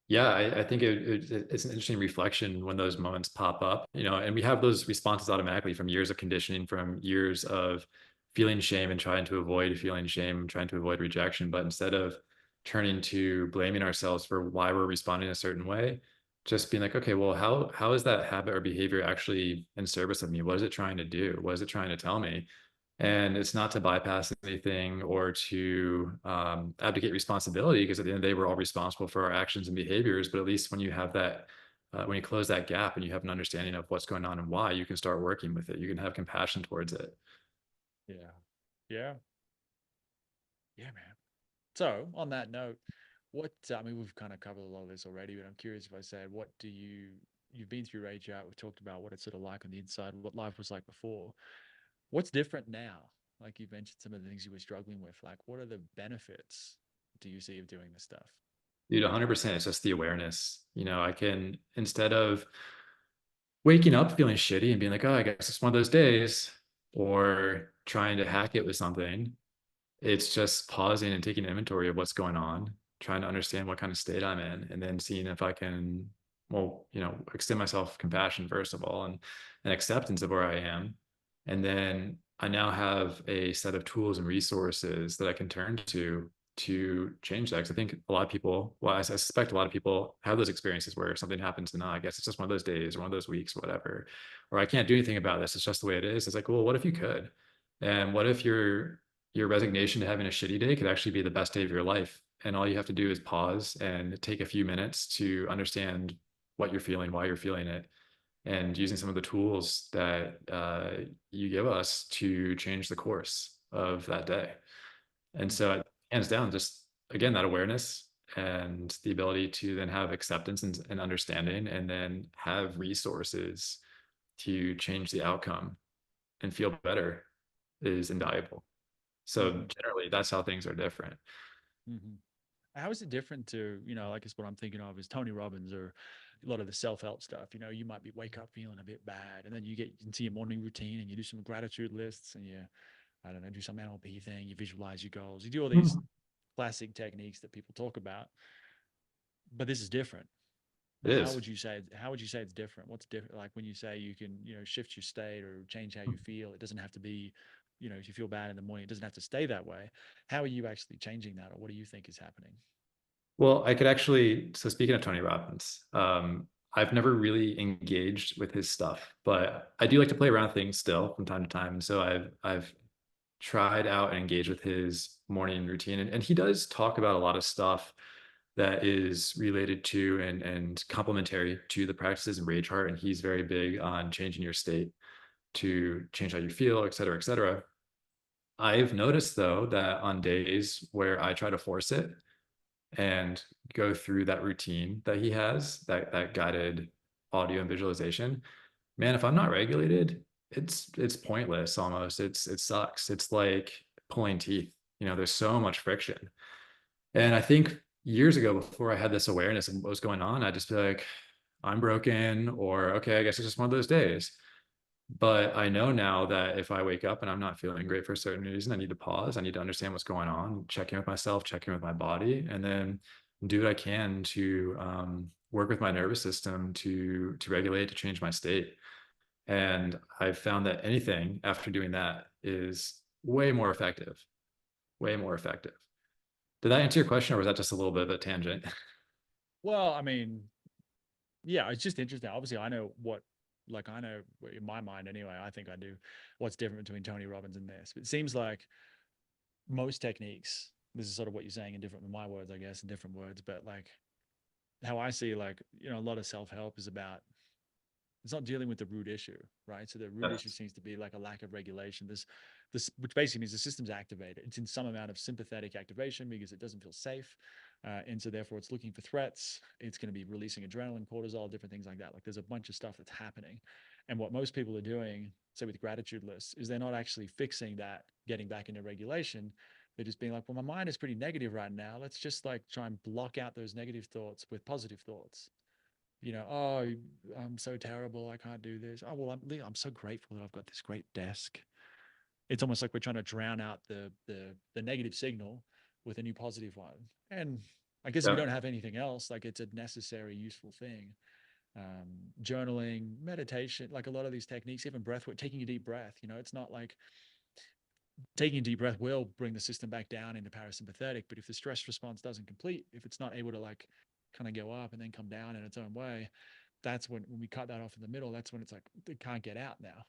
Yeah, I think it's an interesting reflection when those moments pop up, and we have those responses automatically from years of conditioning, from years of feeling shame and trying to avoid feeling shame, trying to avoid rejection. But instead of turning to blaming ourselves for why we're responding a certain way, just being like, okay, well, how is that habit or behavior actually in service of me? What is it trying to do? What is it trying to tell me? And it's not to bypass anything or to abdicate responsibility, because at the end of the day, we're all responsible for our actions and behaviors. But at least when you have that, when you close that gap and you have an understanding of what's going on and why, you can start working with it. You can have compassion towards it. Yeah. Yeah. Yeah, man. So on that note, what I mean, we've kind of covered a lot of this already, but I'm curious if I said, what do you've been through Rage Out, we've talked about what it's sort of like on the inside, what life was like before. What's different now? Like you mentioned some of the things you were struggling with. Like, what are the benefits do you see of doing this stuff? Dude, 100%. It's just the awareness. I can, instead of waking up feeling shitty and being like, oh, I guess it's one of those days, or trying to hack it with something, it's just pausing and taking inventory of what's going on, trying to understand what kind of state I'm in, and then seeing if I can, well, extend myself compassion first of all, and acceptance of where I am. And then I now have a set of tools and resources that I can turn to change that. Because I think a lot of people, well, I suspect a lot of people have those experiences where something happens and, I guess it's just one of those days or one of those weeks, or whatever, or I can't do anything about this. It's just the way it is. It's like, well, what if you could? And what if your resignation to having a shitty day could actually be the best day of your life? And all you have to do is pause and take a few minutes to understand what you're feeling, why you're feeling it, and using some of the tools that you give us to change the course of that day. And so, hands down, just again, that awareness and the ability to then have acceptance and understanding, and then have resources to change the outcome and feel better is invaluable. So Mm-hmm. generally, that's how things are different. Mm-hmm. How is it different to, I guess what I'm thinking of is Tony Robbins or a lot of the self-help stuff. You might be wake up feeling a bit bad, and then you get into your morning routine and you do some gratitude lists and you, I don't know, do some NLP thing, you visualize your goals, you do all these classic techniques that people talk about. But this is different. It How is. would you say how would you say it's different? What's different? Like when you say you can, shift your state or change how you feel, it doesn't have to be, if you feel bad in the morning, it doesn't have to stay that way. How are you actually changing that, or what do you think is happening? Well, I could actually, so speaking of Tony Robbins, I've never really engaged with his stuff, but I do like to play around with things still from time to time. So I've tried out and engaged with his morning routine. And he does talk about a lot of stuff that is related to and complementary to the practices in Rage Heart. And he's very big on changing your state to change how you feel, et cetera, et cetera. I've noticed though that on days where I try to force it and go through that routine that he has, that guided audio and visualization, man, if I'm not regulated, it's pointless almost. It sucks. It's like pulling teeth. There's so much friction. And I think years ago, before I had this awareness of what was going on, I'd just be like, I'm broken, or okay, I guess it's just one of those days. But I know now that if I wake up and I'm not feeling great for a certain reason, I need to pause. I need to understand what's going on, check in with myself, check in with my body, and then do what I can to work with my nervous system to regulate, to change my state. And I've found that anything after doing that is way more effective, way more effective. Did that answer your question, or was that just a little bit of a tangent? Well, I mean, yeah, it's just interesting. Obviously, I know in my mind anyway, I think I do what's different between Tony Robbins and this. But it seems like most techniques, this is sort of what you're saying in different, in my words, I guess, in different words, but like how I see, like, a lot of self-help is about, it's not dealing with the root issue, right? So the root issue Yes. seems to be like a lack of regulation. This, which basically means the system's activated. It's in some amount of sympathetic activation because it doesn't feel safe. And so therefore it's looking for threats. It's going to be releasing adrenaline, cortisol, different things like that. Like there's a bunch of stuff that's happening. And what most people are doing, say with gratitude lists, is they're not actually fixing that, getting back into regulation. They're just being like, well, my mind is pretty negative right now. Let's just like try and block out those negative thoughts with positive thoughts. Oh, I'm so terrible. I can't do this. Oh, well, I'm so grateful that I've got this great desk. It's almost like we're trying to drown out the negative signal with a new positive one. And I guess if you Yeah. don't have anything else, like it's a necessary, useful thing. Journaling, meditation, like a lot of these techniques, even breath work, taking a deep breath. It's not like taking a deep breath will bring the system back down into parasympathetic, but if the stress response doesn't complete, if it's not able to like kind of go up and then come down in its own way, that's when we cut that off in the middle. That's when it's like it can't get out now,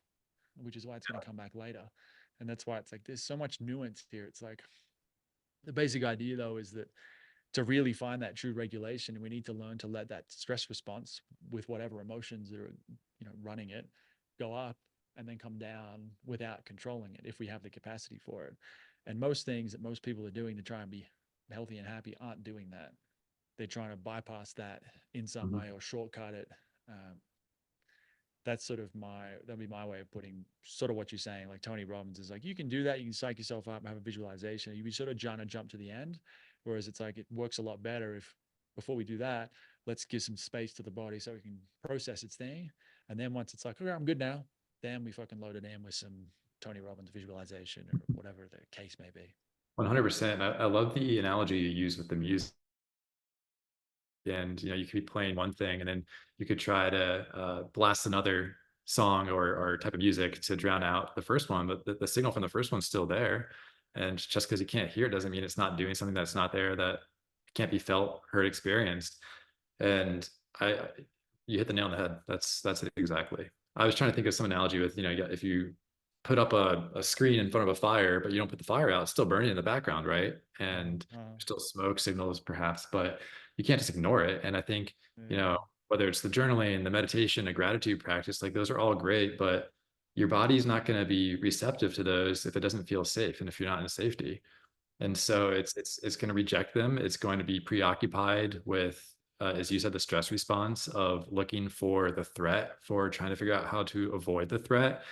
which is why it's going to come back later. And that's why it's like there's so much nuance here. It's like the basic idea though is that to really find that true regulation, we need to learn to let that stress response with whatever emotions are running it go up and then come down without controlling it if we have the capacity for it. And most things that most people are doing to try and be healthy and happy aren't doing that. They're trying to bypass that in some Mhm. way or shortcut it. That's sort of that'd be my way of putting sort of what you're saying. Like Tony Robbins is like, you can do that. You can psych yourself up and have a visualization. You be sort of trying to jump to the end. Whereas it's like, it works a lot better if before we do that, let's give some space to the body so it can process its thing. And then once it's like, okay, I'm good now, then we fucking load it in with some Tony Robbins visualization or whatever the case may be. 100%. I love the analogy you use with the music. And you could be playing one thing and then you could try to blast another song or type of music to drown out the first one, but the signal from the first one's still there. And just because you can't hear it doesn't mean it's not doing something that's not there, that can't be felt, heard, experienced. And I you hit the nail on the head. That's it exactly. I was trying to think of some analogy with, if you put up a screen in front of a fire, but you don't put the fire out, it's still burning in the background, right? And still smoke signals perhaps, but you can't just ignore it. And I think, Yeah. whether it's the journaling, the meditation, the gratitude practice, like those are all great, but your body's not going to be receptive to those if it doesn't feel safe and if you're not in safety. And so it's going to reject them. It's going to be preoccupied with, as you said, the stress response of looking for the threat, for trying to figure out how to avoid the threat.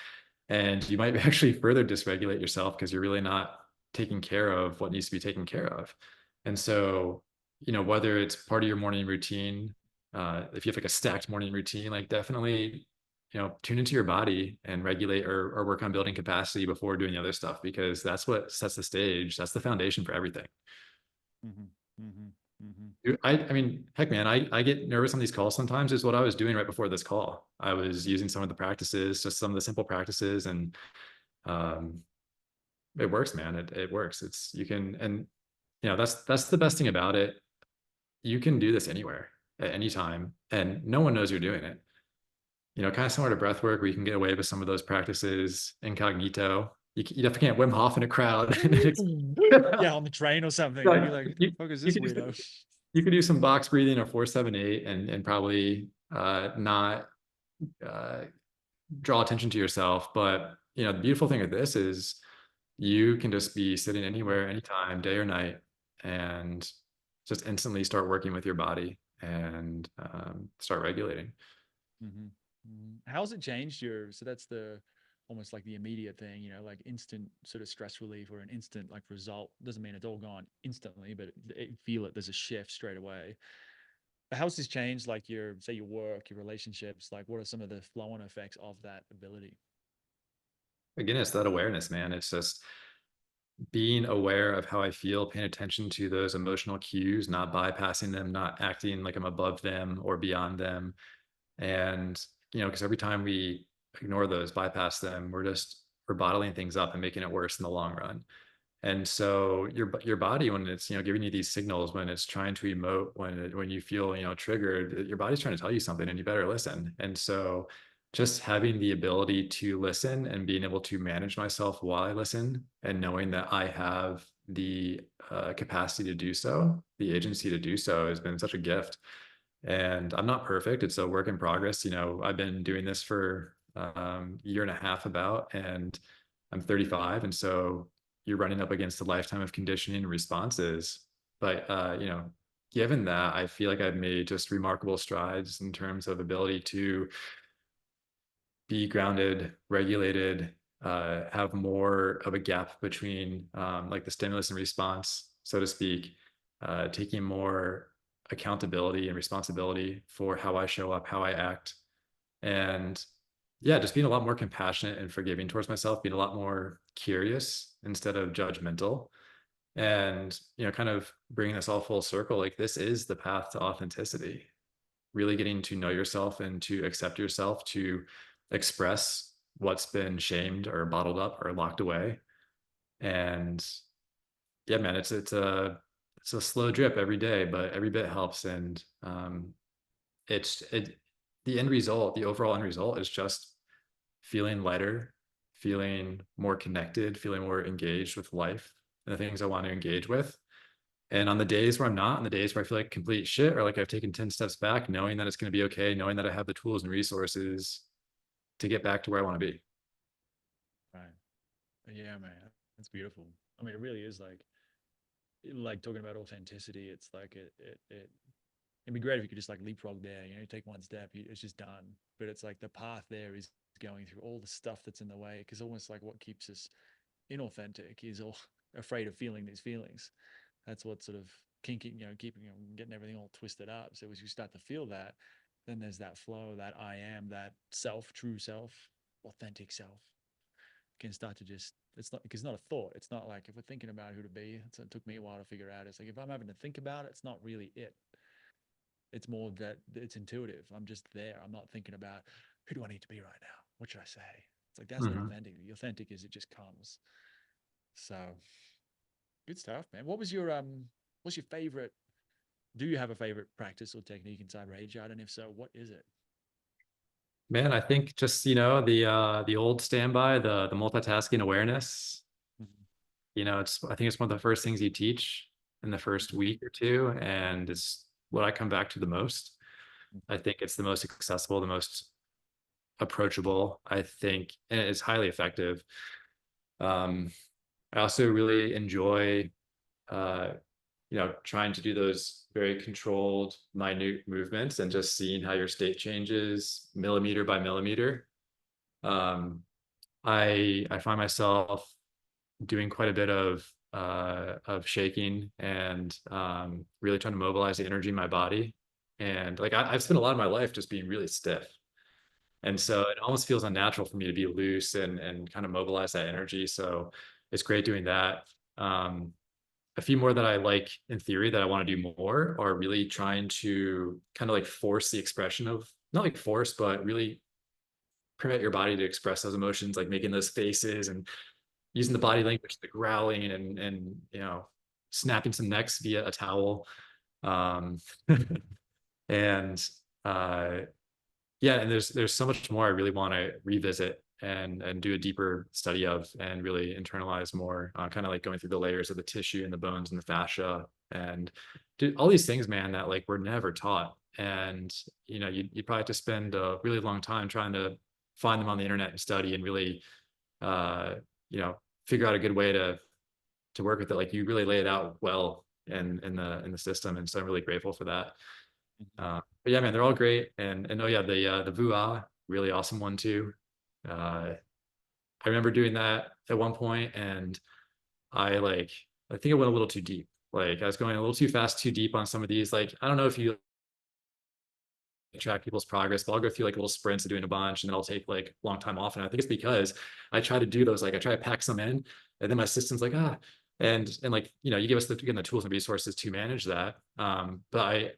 And you might actually further dysregulate yourself because you're really not taking care of what needs to be taken care of. And so, whether it's part of your morning routine, if you have like a stacked morning routine, like definitely, tune into your body and regulate or work on building capacity before doing the other stuff, because that's what sets the stage. That's the foundation for everything. Mm-hmm. Mm-hmm. Mm-hmm. I mean, heck, man, I get nervous on these calls sometimes. Is what I was doing right before this call. I was using some of the practices, just some of the simple practices, and um, it works, man. It works. It's you can, and that's the best thing about it. You can do this anywhere at any time, and no one knows you're doing it. Kind of similar to breath work, where you can get away with some of those practices incognito. You definitely can't Wim Hof in a crowd. Yeah, on the train or something. They'd be Like, like, you, "Fuck is you this could just weirdo?" you could do some box breathing or 4-7-8 and probably not draw attention to yourself. But the beautiful thing of this is you can just be sitting anywhere, anytime, day or night, and just instantly start working with your body and start regulating. Mm-hmm. Mm-hmm. How's it changed so that's the almost like the immediate thing, like instant sort of stress relief or an instant like result. Doesn't mean it's all gone instantly, but feel it. There's a shift straight away. But how's this changed like say your work, your relationships? Like what are some of the flow-on effects of that ability? Again, it's that awareness, man. It's just being aware of how I feel, paying attention to those emotional cues, not bypassing them, not acting like I'm above them or beyond them. And, because every time we ignore those, bypass them, we're bottling things up and making it worse in the long run. And so your body, when it's giving you these signals, when it's trying to emote, when you feel triggered, your body's trying to tell you something, and you better listen. And so just having the ability to listen and being able to manage myself while I listen, and knowing that I have the capacity to do so, the agency to do so, has been such a gift. And I'm not perfect. It's a work in progress. I've been doing this for year and a half about, and I'm 35. And so you're running up against a lifetime of conditioning and responses. But, given that, I feel like I've made just remarkable strides in terms of ability to be grounded, regulated, have more of a gap between like the stimulus and response, so to speak, taking more accountability and responsibility for how I show up, how I act, and yeah, just being a lot more compassionate and forgiving towards myself, being a lot more curious instead of judgmental. And, kind of bringing this all full circle, like this is the path to authenticity, really getting to know yourself and to accept yourself, to express what's been shamed or bottled up or locked away. And yeah, man, it's a slow drip every day, but every bit helps. And it's it the end result, the overall end result is just feeling lighter, feeling more connected, feeling more engaged with life and the things I want to engage with. And on the days where I'm not, on the days where I feel like complete shit or like I've taken 10 steps back, knowing that it's going to be okay, knowing that I have the tools and resources to get back to where I want to be. Right. Yeah, man. That's beautiful. I mean, it really is like talking about authenticity. It's like it'd be great if you could just like leapfrog there, you take one step, it's just done. But it's like the path there is going through all the stuff that's in the way. Because almost like what keeps us inauthentic is all afraid of feeling these feelings. That's what sort of kinking, keeping, getting everything all twisted up. So as you start to feel that, then there's that flow, that I am, that self, true self, authentic self can start to just, it's not, because it's not a thought. It's not like if we're thinking about who to be, it took me a while to figure out. It's like if I'm having to think about it, it's not really it. It's more that it's intuitive. I'm just there. I'm not thinking about who do I need to be right now? What should I say? It's like that's not Mm-hmm. authentic. The authentic is it just comes. So good stuff, man. What's your favorite? Do you have a favorite practice or technique inside Rage Art? And if so, what is it? Man, I think just, the old standby, the multitasking awareness, Mhm. I think it's one of the first things you teach in the first Mhm. week or two. And it's what I come back to the most. I think it's the most accessible, the most approachable, I think, and it's highly effective. Um, I also really enjoy, uh, trying to do those very controlled, minute movements and just seeing how your state changes millimeter by millimeter. Um, I find myself doing quite a bit of shaking and really trying to mobilize the energy in my body. And like I've spent a lot of my life just being really stiff. And so it almost feels unnatural for me to be loose and kind of mobilize that energy. So it's great doing that. Um, a few more that I like in theory that I want to do more are really trying to kind of like force the expression of, not like force, but really permit your body to express those emotions, like making those faces and using the body language, the growling and snapping some necks via a towel. Um, and uh, yeah, and there's so much more I really want to revisit and do a deeper study of and really internalize more, kind of like going through the layers of the tissue and the bones and the fascia and do all these things, man, that like we're never taught. And you probably have to spend a really long time trying to find them on the internet and study and really uh, you know figure out a good way to work with it. Like you really lay it out well in the system, and so I'm really grateful for that. Mhm. But yeah, man, they're all great. And oh yeah, the Vuah, really awesome one too. Uh, I remember doing that at one point, and I think I went a little too deep. Like I was going a little too fast, too deep on some of these. Like I don't know if you track people's progress, but I'll go through like little sprints of doing a bunch, and then I'll take like a long time off. And I think it's because I try to do those. Like I try to pack some in, and then my system's like and like you give us the tools and resources to manage that. But I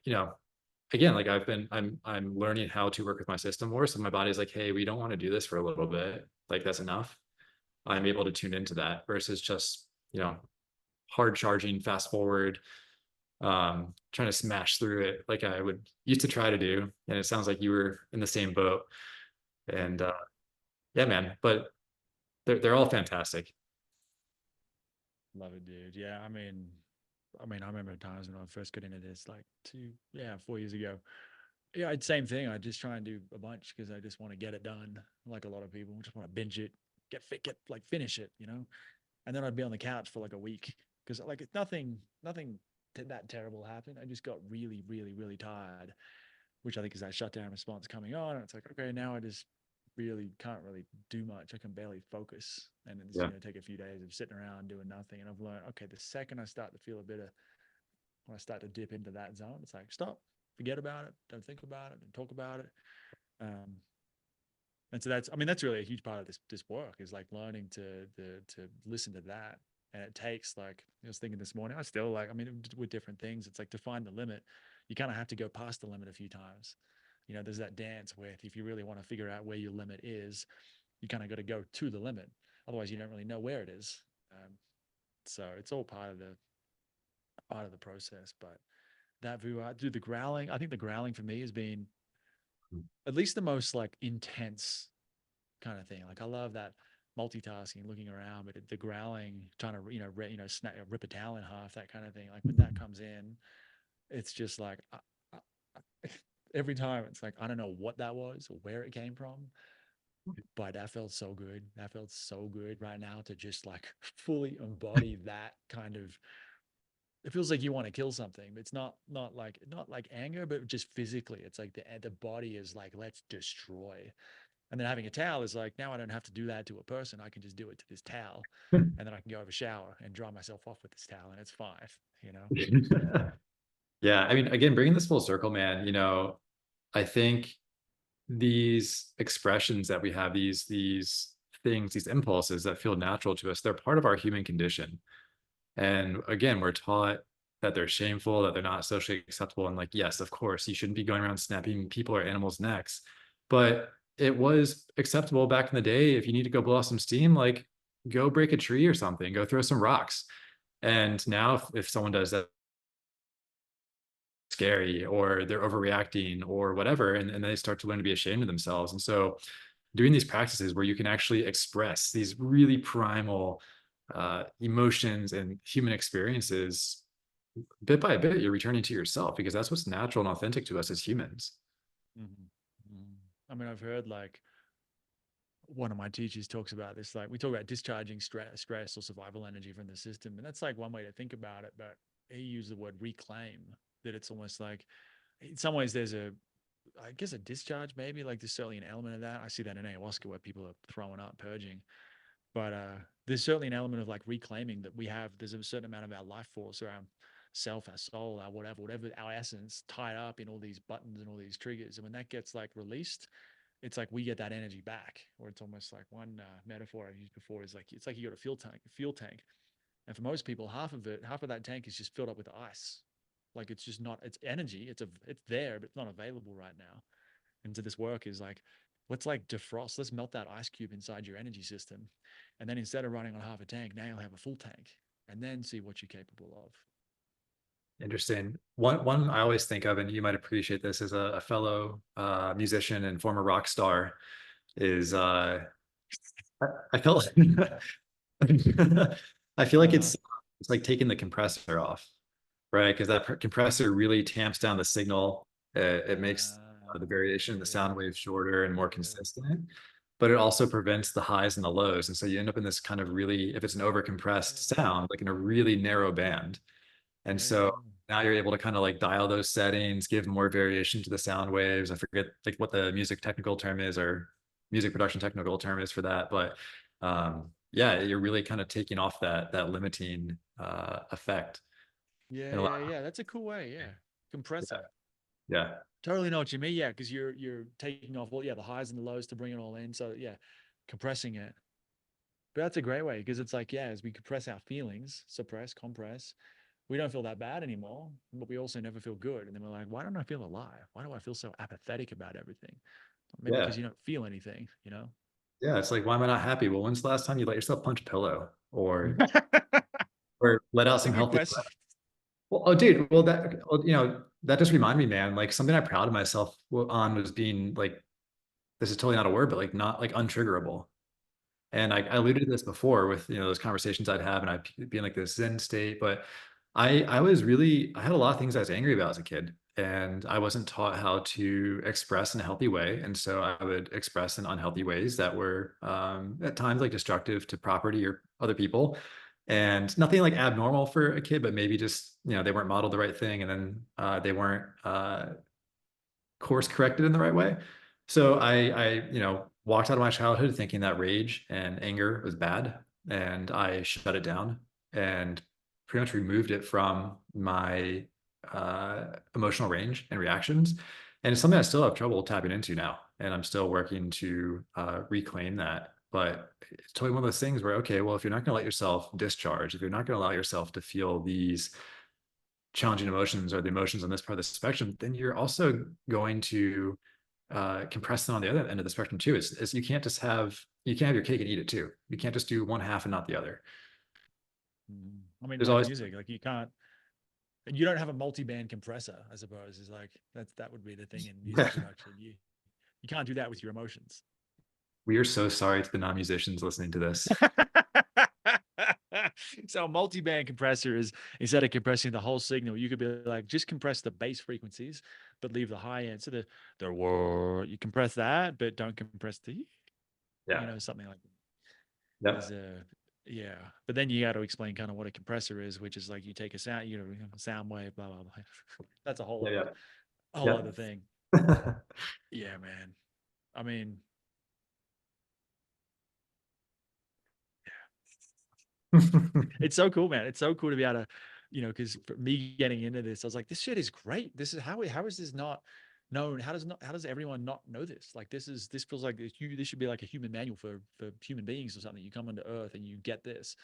again, like I'm learning how to work with my system more. So my body's like, hey, we don't want to do this for a little bit. Like that's enough. I'm able to tune into that versus just, hard charging, fast forward, trying to smash through it like I would used to try to do. And it sounds like you were in the same boat. And yeah, man, but they're all fantastic. Love it, dude. Yeah, I remember times when I first got into this, like 4 years ago. Yeah, I'd same thing. I just try and do a bunch because I just want to get it done. Like a lot of people, just want to binge it, get fit, get like finish it, And then I'd be on the couch for like a week because like it's nothing that terrible happened. I just got really, really, really tired, which I think is that shutdown response coming on. And it's like, okay, now I just really can't really do much. I can barely focus. And it's, Yeah. take a few days of sitting around doing nothing. And I've learned, okay, the second I start to feel a bit of, when I start to dip into that zone, it's like, stop, forget about it, don't think about it, don't talk about it. Um, and so that's, I mean, that's really a huge part of this work is like learning to listen to that. And it takes, like, I was thinking this morning, I still, like, I mean, with different things, it's like, to find the limit, you kind of have to go past the limit a few times. There's that dance with, if you really want to figure out where your limit is, you kind of got to go to the limit. Otherwise, you don't really know where it is. So it's all part of the process. But that view, do the growling. I think the growling for me has been at least the most like intense kind of thing. Like, I love that multitasking, looking around, but the growling, trying to rip a towel in half, that kind of thing. Like, when that comes in, it's just like, every time it's like, I don't know what that was or where it came from, but that felt so good. That felt so good right now to just like fully embody that kind of. It feels like you want to kill something. But it's not like anger, but just physically, it's like the body is like, let's destroy. And then having a towel is like, now I don't have to do that to a person. I can just do it to this towel, and then I can go have a shower and dry myself off with this towel, and it's fine. You know. Yeah, I mean, again, bringing this full circle, man, I think these expressions that we have, these things, these impulses that feel natural to us, they're part of our human condition. And again, we're taught that they're shameful, that they're not socially acceptable. And like, yes, of course, you shouldn't be going around snapping people or animals' necks. But it was acceptable back in the day. If you need to go blow off some steam, like go break a tree or something, go throw some rocks. And now if someone does that, scary or they're overreacting or whatever, and they start to learn to be ashamed of themselves. And so doing these practices where you can actually express these really primal emotions and human experiences, bit by bit, you're returning to yourself because that's what's natural and authentic to us as humans. Mm-hmm. I mean, I've heard, like, one of my teachers talks about this. Like, we talk about discharging stress or survival energy from the system, and that's like one way to think about it. But he used the word reclaim. That it's almost like, in some ways, there's I guess, a discharge, maybe. Like, there's certainly an element of that. I see that in ayahuasca where people are throwing up, purging. But there's certainly an element of like reclaiming that we have. There's a certain amount of our life force or our self, our soul, our whatever our essence, tied up in all these buttons and all these triggers. And when that gets like released, it's like we get that energy back. Or it's almost like one metaphor I've used before is like, it's like you got a fuel tank, and for most people, half of that tank is just filled up with ice. Like, it's just not. It's energy. It's there, but it's not available right now. And so this work is like, let's like defrost. Let's melt that ice cube inside your energy system, and then instead of running on half a tank, now you'll have a full tank, and then see what you're capable of. Interesting. One I always think of, and you might appreciate this as a fellow musician and former rock star, is I felt I feel like Uh-huh. it's like taking the compressor off, right? Because that compressor really tamps down the signal. It makes the variation in the sound Yeah, wave shorter and more yeah, consistent, but it also prevents the highs and the lows. And so you end up in this kind of really, if it's an overcompressed yeah, sound, like in a really narrow band. And yeah, so yeah. now you're able to kind of like dial those settings, give more variation to the sound waves. I forget like what the music technical term is or music production technical term is for that, but yeah, you're really kind of taking off that limiting effect Yeah, and allow, yeah, yeah. That's a cool way. Yeah, yeah, compressor. yeah, Totally know what you mean. Yeah, because you're taking off, well, yeah, the highs and the lows to bring it all in. So yeah, compressing it. But that's a great way, because it's like, yeah, as we compress our feelings, suppress, compress, we don't feel that bad anymore, but we also never feel good. And then we're like, why don't I feel alive? Why do I feel so apathetic about everything? Maybe because yeah, you don't feel anything. yeah. It's like, why am I not happy? Well, when's the last time you let yourself punch a pillow or let out It's a some good healthy question. Well, oh, dude, well, that just reminded me, man. Like something I'm proud of myself on was being like, this is totally not a word, but like not like untriggerable. And I alluded to this before with those conversations I'd have, and I'd be in like this Zen state. But I had a lot of things I was angry about as a kid, and I wasn't taught how to express in a healthy way, and so I would express in unhealthy ways that were at times like destructive to property or other people. and nothing like abnormal for a kid, but maybe just, they weren't modeled the right thing, and then they weren't course corrected in the right way. So I walked out of my childhood thinking that rage and anger was bad, and I shut it down and pretty much removed it from my emotional range and reactions. And it's something I still have trouble tapping into now, and I'm still working to reclaim that. But it's totally one of those things where, okay, well, if you're not going to let yourself discharge, if you're not going to allow yourself to feel these challenging emotions or the emotions on this part of the spectrum, then you're also going to compress them on the other end of the spectrum too. It's you can't have your cake and eat it too. You can't just do one half and not the other. I mean, There's like always music, like you don't have a multi-band compressor, I suppose, is like that would be the thing in music production. You can't do that with your emotions. we are so sorry to the non-musicians listening to this. So a multi-band compressor is, instead of compressing the whole signal, you could be like, just compress the bass frequencies, but leave the high end. So the whoa, you compress that, but don't compress the, Yeah. something like that. There's Yep. a yeah, but then you got to explain kind of what a compressor is, which is like you take a sound, sound wave, blah blah blah. That's Yeah. Yeah. a whole other Yep. thing. Yeah, man. I mean, it's so cool, man. It's so cool to be able to, because for me getting into this, I was like, this shit is great. This is how is this not known? How does everyone not know this? Like this feels like this should be like a human manual for human beings or something. You come onto Earth and you get this.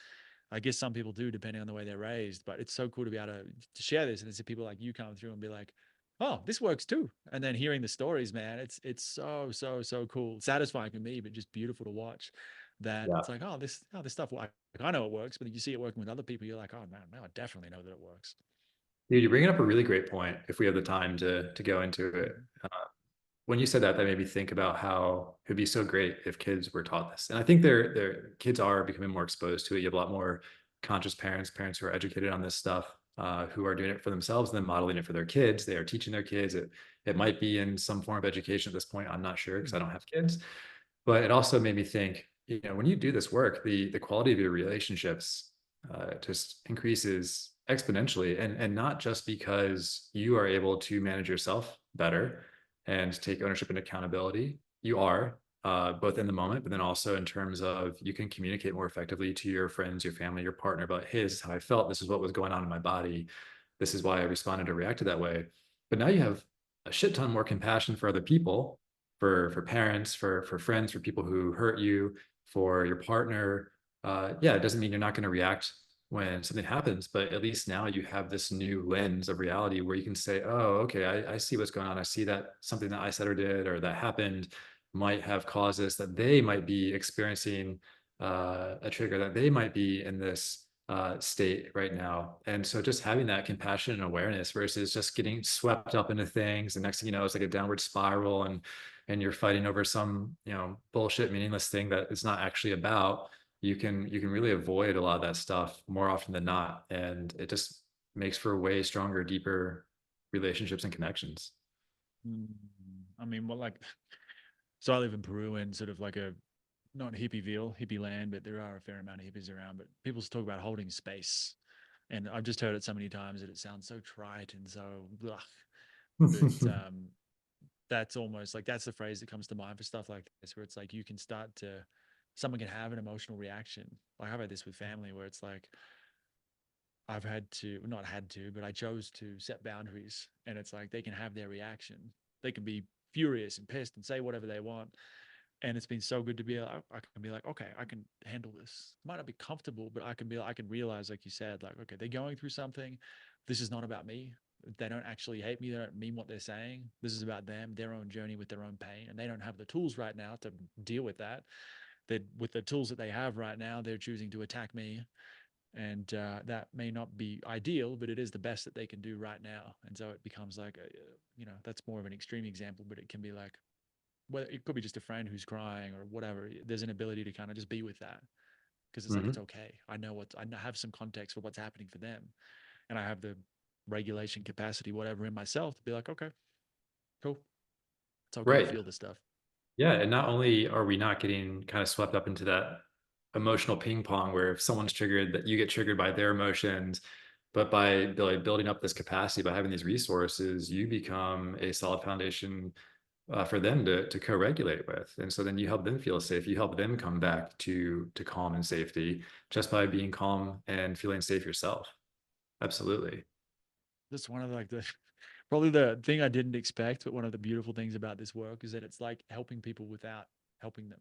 I guess some people do depending on the way they're raised, but it's so cool to be able to share this and to see people like you come through and be like, oh, this works too. And then hearing the stories, man, it's so cool, satisfying for me, but just beautiful to watch. That Yeah. it's like, this stuff. Like, I know it works, but you see it working with other people, you're like, oh man, now I definitely know that it works. Dude, you're bringing up a really great point. If we have the time to go into it, Mhm. when you said that, that made me think about how it'd be so great if kids were taught this. And I think their kids are becoming more exposed to it. You have a lot more conscious parents who are educated on this stuff, who are doing it for themselves and then modeling it for their kids. They are teaching their kids. It might be in some form of education at this point. I'm not sure because I don't have kids. But it also made me think, when you do this work, the quality of your relationships just increases exponentially, and not just because you are able to manage yourself better and take ownership and accountability. You are, both in the moment, but then also in terms of you can communicate more effectively to your friends, your family, your partner about, hey, this is how I felt. This is what was going on in my body. This is why I responded or reacted that way. But now you have a shit ton more compassion for other people, for parents, for friends, for people who hurt you, for your partner. Yeah, it doesn't mean you're not going to react when something happens, but at least now you have this new lens of reality where you can say, oh, okay, I see what's going on. I see that something that I said or did or that happened might have caused this, that they might be experiencing a trigger, that they might be in this state right now. And so just having that compassion and awareness versus just getting swept up into things. The next thing you know, it's like a downward spiral, and you're fighting over some, bullshit, meaningless thing that it's not actually about. You can really avoid a lot of that stuff more often than not. And it just makes for way stronger, deeper relationships and connections. Mm. I mean, well, like, so I live in Peru and sort of like a not hippieville, hippie land, but there are a fair amount of hippies around. But people talk about holding space, and I've just heard it so many times that it sounds so trite and so ugh. But that's almost like that's the phrase that comes to mind for stuff like this, where it's like you can start to, someone can have an emotional reaction. Like I've had this with family where it's like I've had to, not had to, but I chose to set boundaries, and it's like they can have their reaction. They can be furious and pissed and say whatever they want, and it's been so good to be like, I can be like, okay, I can handle this. Might not be comfortable, but I can realize, like you said, like, okay, they're going through something. This is not about me. They don't actually hate me. They don't mean what they're saying. This is about them, their own journey with their own pain, and they don't have the tools right now to deal with that. That with the tools that they have right now, they're choosing to attack me, and that may not be ideal, but it is the best that they can do right now. And so it becomes like, that's more of an extreme example, but it can be like, well, it could be just a friend who's crying or whatever. There's an ability to kind of just be with that because it's like it's Mhm. okay. I have some context for what's happening for them, and I have the regulation capacity, whatever, in myself to be like, okay, cool, it's okay to Right. feel this stuff. Yeah. And not only are we not getting kind of swept up into that emotional ping pong where if someone's triggered, that you get triggered by their emotions. But by building up this capacity, by having these resources, you become a solid foundation for them to co-regulate with. And so then you help them feel safe. You help them come back to calm and safety just by being calm and feeling safe yourself. Absolutely. That's one of the, like the probably the thing I didn't expect, but one of the beautiful things about this work is that it's like helping people without helping them,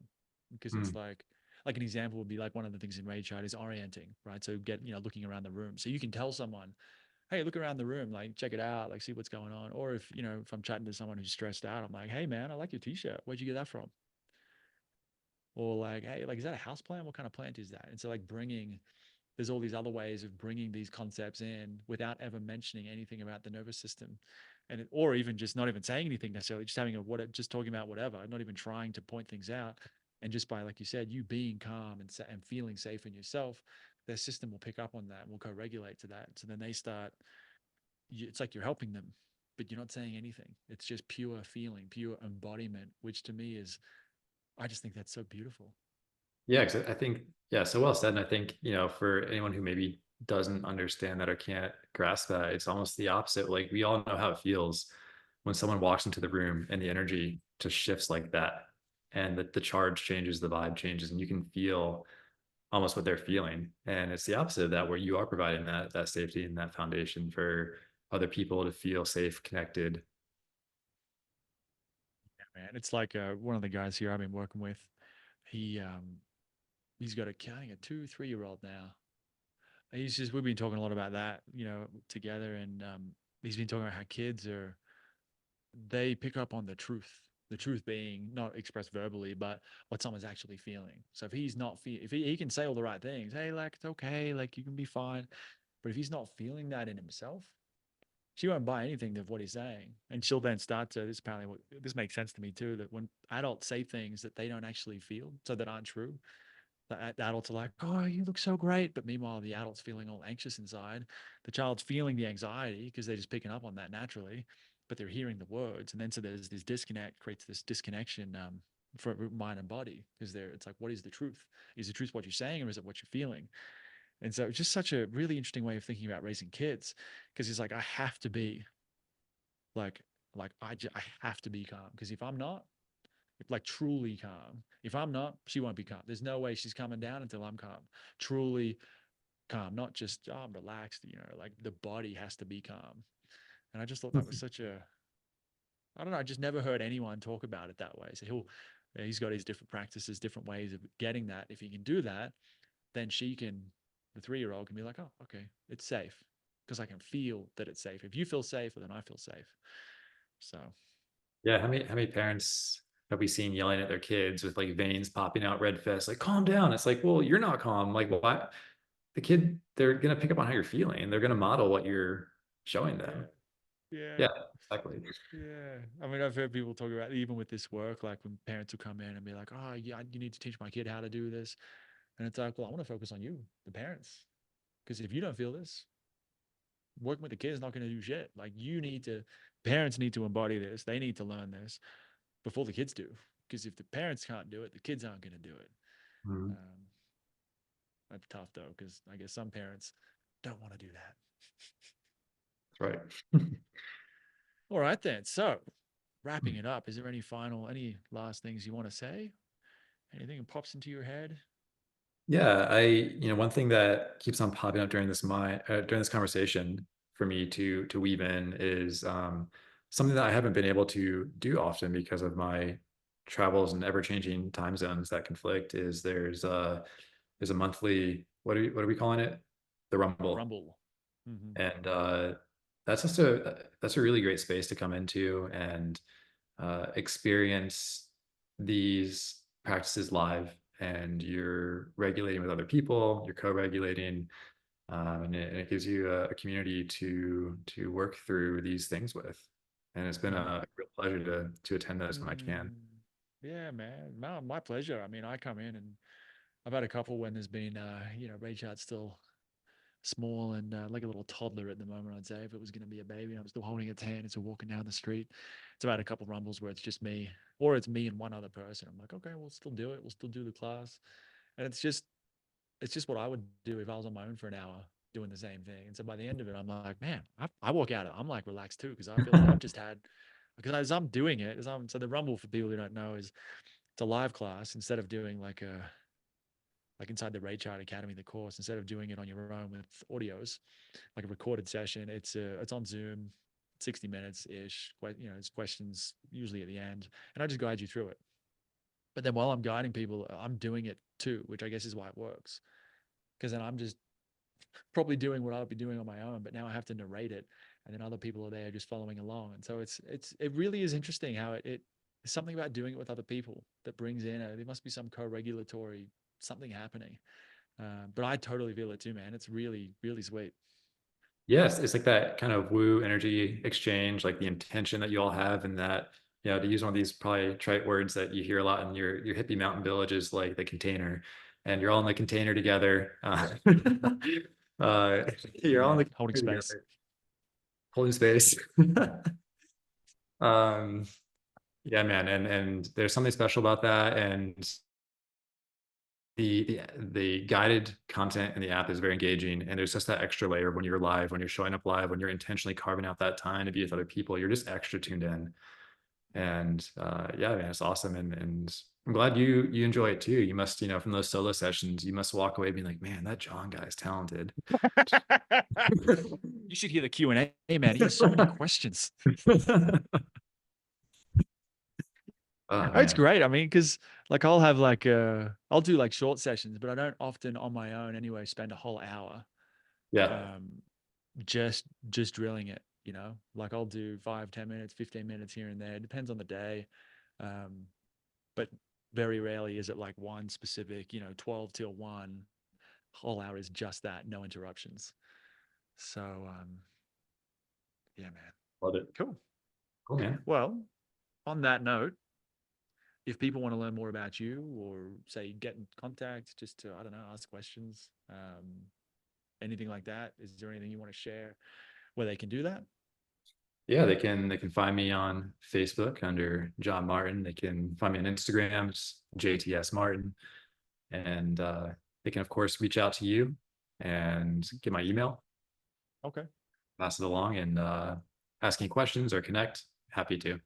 because it's Mm. like an example would be like one of the things in Rage Chart is orienting, right? So get looking around the room, so you can tell someone, hey, look around the room, like check it out, like see what's going on. Or if if I'm chatting to someone who's stressed out, I'm like, hey man, I like your t-shirt. Where'd you get that from? Or like, hey, like is that a house plant? What kind of plant is that? And so like bringing there's all these other ways of bringing these concepts in without ever mentioning anything about the nervous system, or even just not even saying anything necessarily, just having just talking about whatever, not even trying to point things out, and just by, like you said, you being calm and feeling safe in yourself, their system will pick up on that and will co-regulate to that. So then they start. It's like you're helping them, but you're not saying anything. It's just pure feeling, pure embodiment, which to me is, I just think that's so beautiful. Yeah, 'cause I think, yeah, so well said. And I think, for anyone who maybe doesn't understand that or can't grasp that, it's almost the opposite. Like we all know how it feels when someone walks into the room and the energy just shifts like that. And the charge changes, the vibe changes, and you can feel almost what they're feeling. And it's the opposite of that, where you are providing that safety and that foundation for other people to feel safe, connected. Yeah, man, it's like one of the guys here I've been working with. He he's got I think a 2, 3 year old now. We've been talking a lot about that, together, and he's been talking about how kids they pick up on the truth being not expressed verbally, but what someone's actually feeling. So if he's not if he can say all the right things, hey, like it's okay, like you can be fine, but if he's not feeling that in himself, she won't buy anything of what he's saying, and she'll then start to. This makes sense to me too. That when adults say things that they don't actually feel, so that aren't true, the adults are like, "Oh, you look so great," but meanwhile, the adult's feeling all anxious inside. The child's feeling the anxiety because they're just picking up on that naturally, but they're hearing the words, and then so there's this disconnect, creates this disconnection for mind and body, because it's like, what is the truth? Is the truth what you're saying, or is it what you're feeling? And so it's just such a really interesting way of thinking about raising kids, because it's like I have to be like I have to be calm, because if I'm not, like truly calm. If I'm not, she won't be calm. There's no way she's coming down until I'm calm. Truly calm, not just, oh, I'm relaxed, like the body has to be calm. And I just thought that was such a, I don't know, I just never heard anyone talk about it that way. So he's got his different practices, different ways of getting that. If he can do that, then the 3 year old can be like, oh, okay, it's safe, because I can feel that it's safe. If you feel safe, then I feel safe. So Yeah, how many parents have we seen yelling at their kids with like veins popping out, red fist, like calm down? It's like, well, you're not calm. Like, why? The kid, they're gonna pick up on how you're feeling. They're gonna model what you're showing yeah, them. yeah. Yeah, exactly. Yeah. I mean, I've heard people talk about, even with this work, like when parents will come in and be like, oh, yeah, you need to teach my kid how to do this. And it's like, well, I want to focus on you, the parents. Because if you don't feel this, working with the kid is not going to do shit. Like, parents need to embody this. They need to learn this before the kids do. Because if the parents can't do it, the kids aren't going to do it. Mhm. Um, that's tough, though, because I guess some parents don't want to do that. That's right. All right, then. So, wrapping it up, is there any last things you want to say? Anything that pops into your head? Yeah, one thing that keeps on popping up during this conversation for me to weave in is something that I haven't been able to do often because of my travels and ever-changing time zones that conflict. Is there's a monthly, what are we calling it? The Rumble. Rumble. Hmm. And that's a really great space to come into and experience these practices live, and you're regulating with other people, you're co-regulating, and it gives you a community to work through these things with. And it's been Hmm. a real pleasure to attend those when I can. Mm. Yeah, man. My pleasure. I mean, I come in and I've had a couple when there's been, Ray Chart's still small and like a little toddler at the moment, I'd say. If it was going to be a baby, I'm still holding its hand as we're walking down the street. It's about a couple rumbles where it's just me, or it's me and one other person. I'm like, okay, we'll still do it. We'll still do the class. And it's just it's just what I would do if I was on my own for an hour doing the same thing. And so by the end of it, I'm like, man, I walk out, I'm like relaxed too, because I feel like I've just had, because as I'm doing it, so the Rumble, for people who don't know, is it's a live class. Instead of doing like inside the Rage Art Academy, the course, instead of doing it on your own with audios, like a recorded session, it's on Zoom, 60 minutes ish. It's questions usually at the end, and I just guide you through it. But then while I'm guiding people, I'm doing it too, which I guess is why it works. Because then I'm just probably doing what I would be doing on my own, but now I have to narrate it, and then other people are there just following along. And so it really is interesting how it something about doing it with other people that brings in there must be some co-regulatory something happening. But I totally feel it too, man. It's really really sweet. Yes, it's like that kind of woo energy exchange, like the intention that you all have, and that, to use one of these probably trite words that you hear a lot in your hippie mountain villages, like the container, and you're all in the container together. You're all in Yeah, the holding container space. together, holding space. um, yeah, man, and there's something special about that, and the guided content in the app is very engaging, and there's just that extra layer when you're live, when you're showing up live, when you're intentionally carving out that time to be with other people, you're just extra tuned in. And yeah, man, it's awesome. And I'm glad you enjoy it too. You must, from those solo sessions, you must walk away being like, man, that John guy is talented. You should hear the Q&A, man. He has so many questions. Oh It's man. great. I mean, because like I'll do like short sessions, but I don't often on my own anyway spend a whole hour Yeah. um, just drilling it. Like I'll do 5, 10 minutes, 15 minutes here and there. It depends on the day, um, but very rarely is it like one specific. 12 till 1 whole hour is just that, no interruptions. So yeah, man, Love it. cool. Cool, man. Well, on that note, if people want to learn more about you or say get in contact just to, I don't know, ask questions, anything like that, is there anything you want to share where they can do that? Yeah, they can find me on Facebook under John Martin. They can find me on Instagram, it's JTS Martin. And they can, of course, reach out to you and get my email, Okay. pass it along, and ask any questions or connect. Happy to.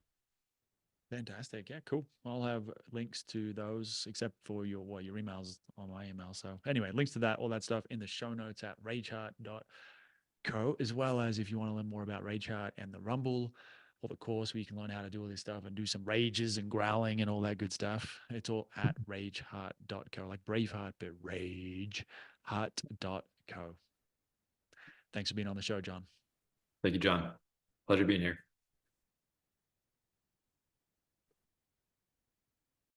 Fantastic. Yeah, cool. I'll have links to those except for your emails on my email. So anyway, links to that, all that stuff in the show notes at raychart.co, as well as if you want to learn more about Raychart and the Rumble or the course where you can learn how to do all this stuff and do some rages and growling and all that good stuff. It's all at rageheart.co, like Braveheart, but rageheart.co. Thanks for being on the show, John. Thank you, John. Pleasure being here.